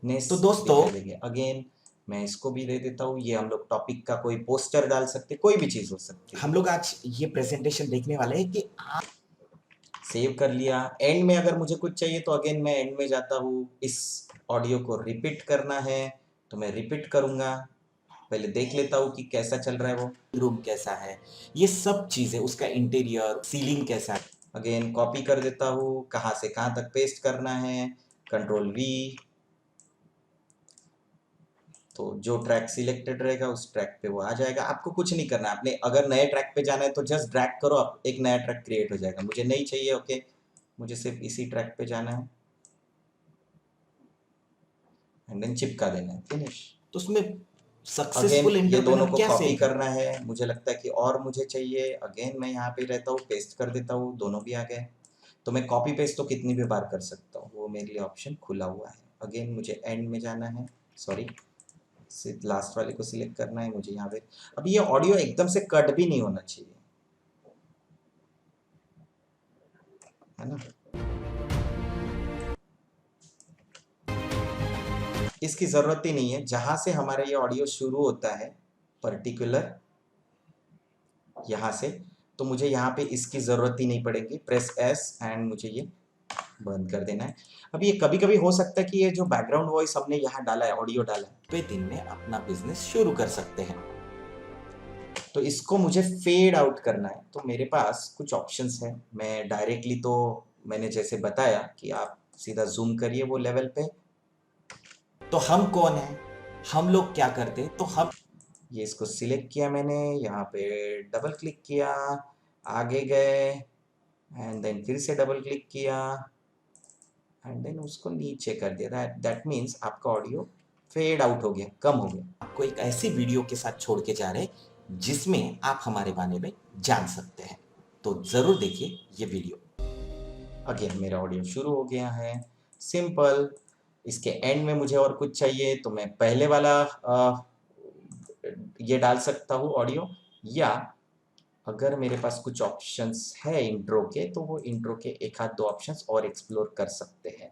नेस तो दोस्तों दिखाई देंगे। अगेन मैं इसको भी दे देता हूँ, ये हम लोग टॉपिक का कोई पोस्टर डाल सकते, कोई भी चीज हो सकती है। हम लोग आज ये प्रेजेंटेशन देखने वाले हैं कि सेव कर लिया। एंड में अगर मुझे कुछ चाहिए तो अगेन मैं एंड में जाता हूँ, इस ऑडियो को रिपीट करना है तो मैं रिपीट करूंगा, पहले देख लेता हूँ कि कैसा चल रहा है वो। रूम कैसा है, ये सब चीजें, उसका इंटीरियर, सीलिंग कैसा है। अगेन कॉपी कर देता हूँ, कहाँ से कहाँ तक पेस्ट करना है, कंट्रोल वी। तो जो ट्रैक सिलेक्टेड रहेगा उस ट्रैक पे वो आ जाएगा। आपको कुछ नहीं करना है, आपने अगर नए ट्रैक पे जाना है तो जस्ट ड्रैग करो, आप एक नया ट्रैक क्रिएट हो जाएगा। मुझे नहीं चाहिए, ओके, मुझे सिर्फ इसी ट्रैक पे जाना है एंड देन चिपका देना है, फिनिश। तो उसमें अगेन सक्सेसफुल ये दोनों एंटरप्रेन्योर को क्या कॉपी सही कर। करना है, मुझे लगता है कि और मुझे चाहिए, अगेन मैं यहाँ पे रहता हूँ, पेस्ट कर देता हूँ, दोनों भी आ गए। तो मैं कॉपी पेस्ट तो कितनी भी बार कर सकता हूँ, वो मेरे लिए ऑप्शन खुला हुआ है। अगेन मुझे एंड में जाना है, सॉरी लास्ट वाले को सिलेक्ट करना है मुझे यहाँ पे। अब ये ऑडियो एकदम से कट भी नहीं होना चाहिए, है ना। इसकी जरूरत ही नहीं है, जहां से हमारा ये ऑडियो शुरू होता है पर्टिकुलर यहाँ से, तो मुझे यहाँ पे इसकी ज़रूरत ही नहीं पड़ेगी। प्रेस एस एंड मुझे ये बंद कर देना है। अब ये कभी कभी हो सकता है कि ये जो बैकग्राउंड वॉइस हमने यहाँ डाला है, ऑडियो डाला है, पे दिन में अपना बिजनेस शुरू कर सकते हैं। तो इसको मुझे फेड आउट करना है। तो मेरे पास कुछ ऑप्शंस हैं। मैं डायरेक्टली, तो मैंने जैसे बताया कि आप सीधा जूम करिए वो लेवल पे। तो हम कौन हैं, हम लोग क्या करते, तो हम ये इसको सिलेक्ट किया मैंने, यहाँ पे डबल क्लिक किया, आगे गए एंड देन फिर से डबल क्लिक किया एंड देन उसको नीचे कर दिया। दैट मीन्स आपका ऑडियो फेड आउट हो गया, कम हो गया। आपको एक ऐसी वीडियो के साथ छोड़ के जा रहे हैं जिसमें आप हमारे बारे में जान सकते हैं। तो जरूर देखिए ये वीडियो। अगेन मेरा ऑडियो शुरू हो गया है, सिंपल। इसके एंड में मुझे और कुछ चाहिए तो मैं पहले वाला ये डाल सकता हूँ ऑडियो, या अगर मेरे पास कुछ ऑप्शंस है इंट्रो के, तो वो इंट्रो के एक आध दो ऑप्शंस और एक्सप्लोर कर सकते हैं।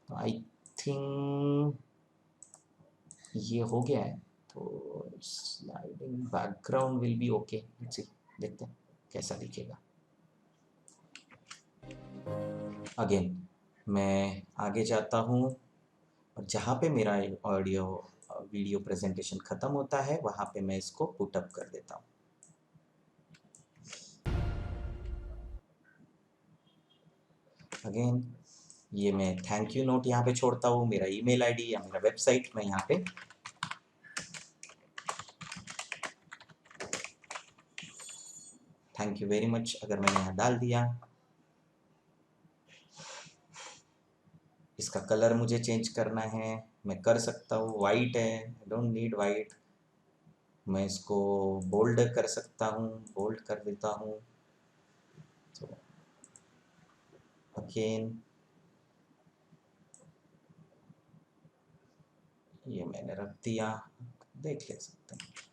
तो आई थिंक ये हो गया है। तो sliding background will be okay, let's see, देखते हैं कैसा दिखेगा। अगेन मैं आगे जाता हूँ और जहाँ पे मेरा ऑडियो वीडियो प्रेजेंटेशन ख़त्म होता है वहाँ पे मैं इसको पुट अप कर देता हूँ। अगेन ये मैं थैंक यू नोट यहाँ पे छोड़ता हूँ, मेरा ईमेल आईडी या मेरा वेबसाइट मैं यहाँ पे थैंक यू वेरी मच अगर मैंने यहाँ डाल दिया। इसका कलर मुझे चेंज करना है, मैं कर सकता हूँ, वाइट है, आई डोंट नीड वाइट। मैं इसको बोल्ड कर सकता हूँ, बोल्ड कर देता हूँ। तो अगेन ये मैंने रख दिया, देख ले सकते हैं।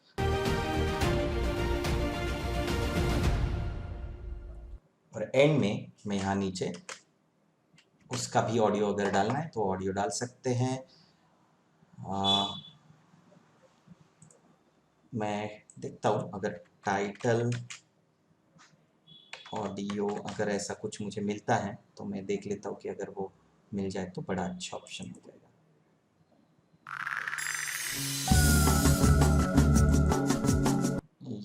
और एंड में मैं यहाँ नीचे उसका भी ऑडियो अगर डालना है तो ऑडियो डाल सकते हैं। मैं देखता हूँ अगर टाइटल ऑडियो अगर ऐसा कुछ मुझे मिलता है तो मैं देख लेता हूँ कि अगर वो मिल जाए तो बड़ा अच्छा ऑप्शन हो जाएगा।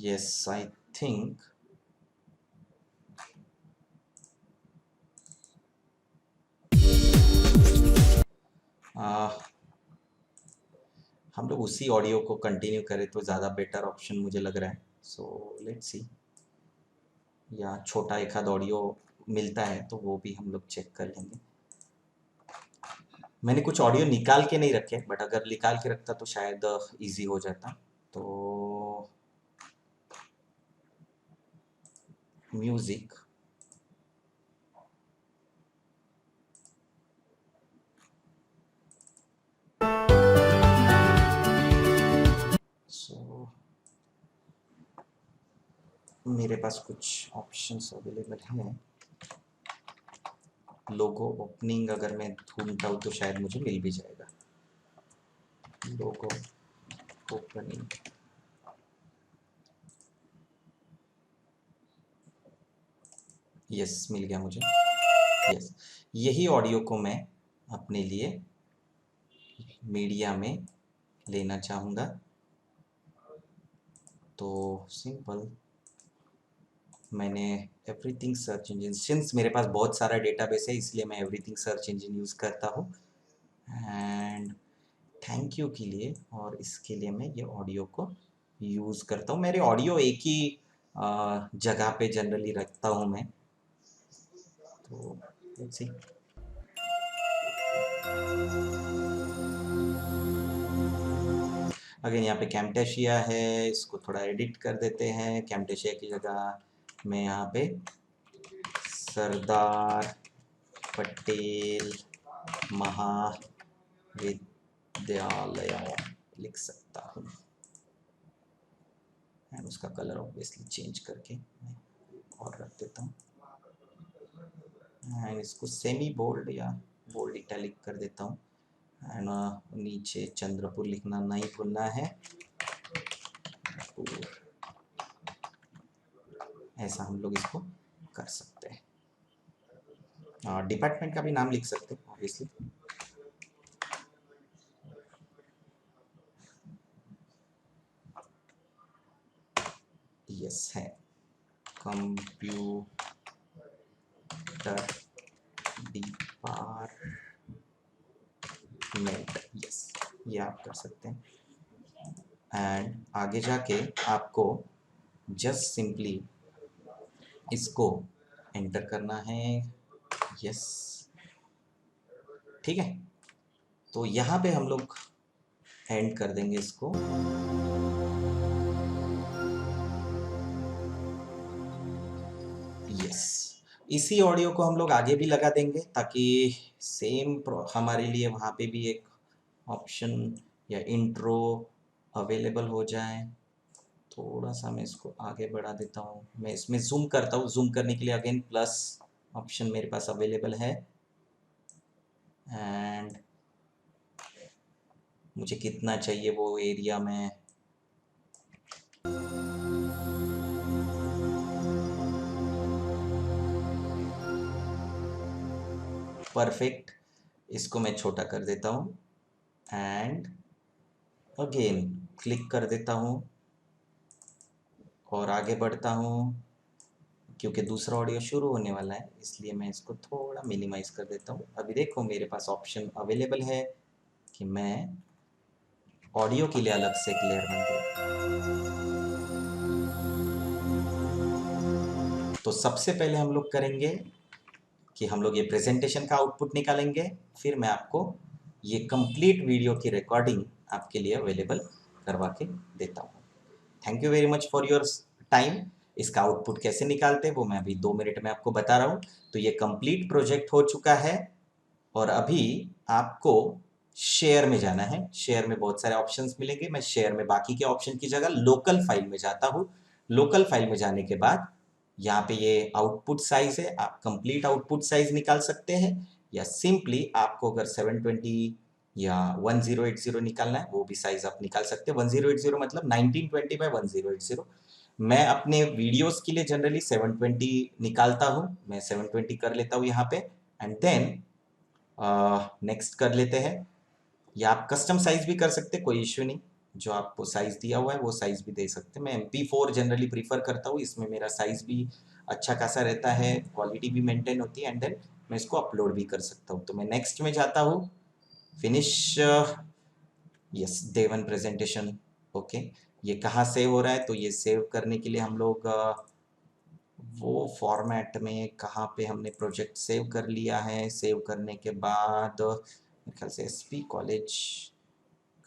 यस आई थिंक हम लोग उसी ऑडियो को कंटिन्यू करें तो ज़्यादा बेटर ऑप्शन मुझे लग रहा है। सो लेट्स सी, या छोटा एक आध ऑडियो मिलता है तो वो भी हम लोग चेक कर लेंगे। मैंने कुछ ऑडियो निकाल के नहीं रखे, बट अगर निकाल के रखता तो शायद इजी हो जाता। तो म्यूजिक, सो मेरे पास कुछ ऑप्शंस अवेलेबल हैं। लोगो ओपनिंग अगर मैं ढूंढता हूँ तो शायद मुझे मिल भी जाएगा। लोगो ओपनिंग, यस मिल गया मुझे। यस, यही ऑडियो को मैं अपने लिए मीडिया में लेना चाहूँगा। तो सिंपल, मैंने एवरीथिंग सर्च इंजन, सिंस मेरे पास बहुत सारा डेटाबेस है इसलिए मैं एवरीथिंग सर्च इंजन यूज़ करता हूँ। एंड थैंक यू के लिए, और इसके लिए मैं ये ऑडियो को यूज़ करता हूँ। मेरे ऑडियो एक ही जगह पे जनरली रखता हूँ मैं। तो लेट्स सी। अगेन यहाँ पे कैम्टेशिया है, इसको थोड़ा एडिट कर देते हैं। कैम्टेशिया की जगह मैं यहाँ पे सरदार पटेल महाविद्यालय लिख सकता हूँ। एंड उसका कलर ऑब्वियसली चेंज करके मैं और रख देता हूँ। एंड इसको सेमी बोल्ड या बोल्ड इटैलिक कर देता हूँ। एंड नीचे चंद्रपुर लिखना नहीं भूलना है। ऐसा हम लोग इसको कर सकते हैं। डिपार्टमेंट का भी नाम लिख सकते हैं ऑब्वियसली। यस है, कंप्यूटर डिपार्टमेंट, यस ये आप कर सकते हैं। एंड आगे जाके आपको जस्ट सिंपली इसको एंटर करना है। यस, ठीक है। तो यहाँ पे हम लोग एंड कर देंगे इसको। यस, इसी ऑडियो को हम लोग आगे भी लगा देंगे ताकि सेम हमारे लिए वहाँ पे भी एक ऑप्शन या इंट्रो अवेलेबल हो जाए। थोड़ा सा मैं इसको आगे बढ़ा देता हूँ। मैं इसमें जूम करता हूँ। जूम करने के लिए अगेन प्लस ऑप्शन मेरे पास अवेलेबल है। एंड मुझे कितना चाहिए वो एरिया में परफेक्ट, इसको मैं छोटा कर देता हूँ। एंड अगेन क्लिक कर देता हूँ और आगे बढ़ता हूँ। क्योंकि दूसरा ऑडियो शुरू होने वाला है इसलिए मैं इसको थोड़ा मिनिमाइज कर देता हूँ। अभी देखो मेरे पास ऑप्शन अवेलेबल है कि मैं ऑडियो के लिए अलग से एक लेयर बन दूँ। तो सबसे पहले हम लोग करेंगे कि हम लोग ये प्रेजेंटेशन का आउटपुट निकालेंगे, फिर मैं आपको ये कंप्लीट वीडियो की रिकॉर्डिंग आपके लिए अवेलेबल करवा के देता हूँ। Thank you very much for your time. इसका आउटपुट कैसे निकालते हैं वो मैं अभी 2 मिनट में आपको बता रहा हूँ। तो ये कंप्लीट प्रोजेक्ट हो चुका है और अभी आपको शेयर में जाना है। शेयर में बहुत सारे ऑप्शंस मिलेंगे। मैं शेयर में बाकी के ऑप्शन की जगह लोकल फाइल में जाता हूँ। लोकल फाइल में जाने के बाद यहाँ पे ये आउटपुट साइज है, आप कंप्लीट आउटपुट साइज निकाल सकते हैं या सिंपली आपको अगर 720 या 1080 निकालना है वो भी साइज आप निकाल सकते हैं। 1080 मतलब 1920 बाय 1080। मैं अपने वीडियोस के लिए जनरली 720 निकालता हूँ। मैं 720 कर लेता हूँ यहाँ पे एंड देन नेक्स्ट कर लेते हैं। या आप कस्टम साइज भी कर सकते हैं, कोई इश्यू नहीं। जो आपको साइज दिया हुआ है वो साइज भी दे सकते हैं। मैं MP4 जनरली प्रीफर करता हूँ, इसमें मेरा साइज भी अच्छा खासा रहता है, क्वालिटी भी मेंटेन होती है एंड देन मैं इसको अपलोड भी कर सकता हूँ। तो मैं नेक्स्ट में जाता हूँ, finish, yes day 1 presentation. Okay, ये कहाँ सेव हो रहा है? तो ये सेव करने के लिए हम लोग वो फॉर्मेट में कहाँ पे हमने प्रोजेक्ट सेव कर लिया है। सेव करने के बाद मेरे ख्याल से SP कॉलेज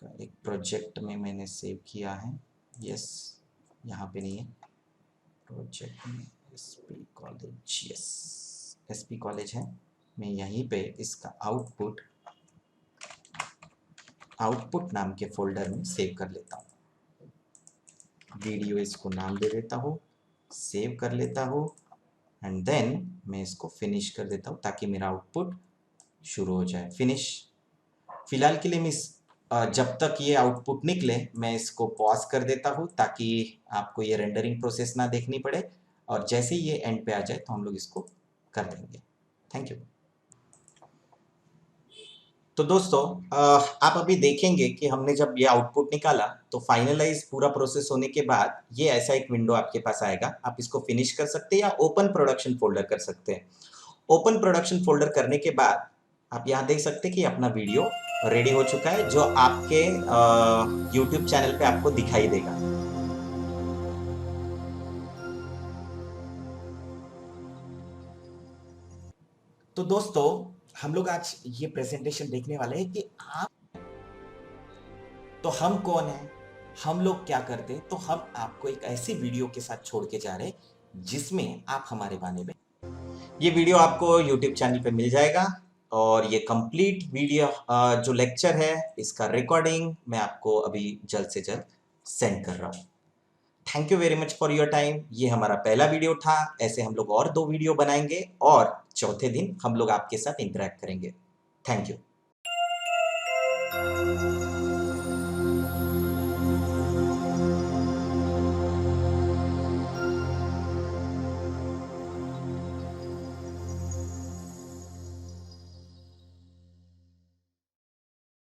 का एक प्रोजेक्ट में मैंने सेव किया है। यस, यहाँ पे नहीं है प्रोजेक्ट में SP college, yes SP college है। मैं यहीं पे इसका आउटपुट नाम के फोल्डर में सेव कर लेता हूँ। वीडियो इसको नाम दे देता हूँ सेव कर लेता हूँ एंड देन मैं इसको फिनिश कर देता हूँ ताकि मेरा आउटपुट शुरू हो जाए। फिनिश। फिलहाल के लिए जब तक ये आउटपुट निकले मैं इसको पॉज कर देता हूँ ताकि आपको ये रेंडरिंग प्रोसेस ना देखनी पड़े, और जैसे ही ये एंड पे आ जाए तो हम लोग इसको कर देंगे। Thank you. तो दोस्तों आप अभी देखेंगे कि हमने जब ये आउटपुट निकाला तो फाइनलाइज पूरा प्रोसेस होने के बाद ये ऐसा एक विंडो आपके पास आएगा। आप इसको फिनिश कर सकते हैं या ओपन प्रोडक्शन फोल्डर कर सकते हैं। ओपन प्रोडक्शन फोल्डर करने के बाद आप यहाँ देख सकते हैं कि अपना वीडियो रेडी हो चुका है जो आपके यूट्यूब चैनल पे आपको दिखाई देगा। तो दोस्तों हम लोग आज ये प्रेजेंटेशन देखने वाले हैं कि तो हम कौन हैं, हम लोग क्या करते हैं। तो हम आपको एक ऐसी वीडियो के साथ छोड़ के जा रहे हैं जिसमें आप हमारे बारे में, ये वीडियो आपको YouTube चैनल पे मिल जाएगा और ये कंप्लीट वीडियो जो लेक्चर है इसका रिकॉर्डिंग मैं आपको अभी जल्द से जल्द सेंड कर रहा हूँ। Thank you very much for your time. ये हमारा पहला वीडियो था, ऐसे हम लोग और 2 वीडियो बनाएंगे और चौथे दिन हम लोग आपके साथ इंटरेक्ट करेंगे। Thank you.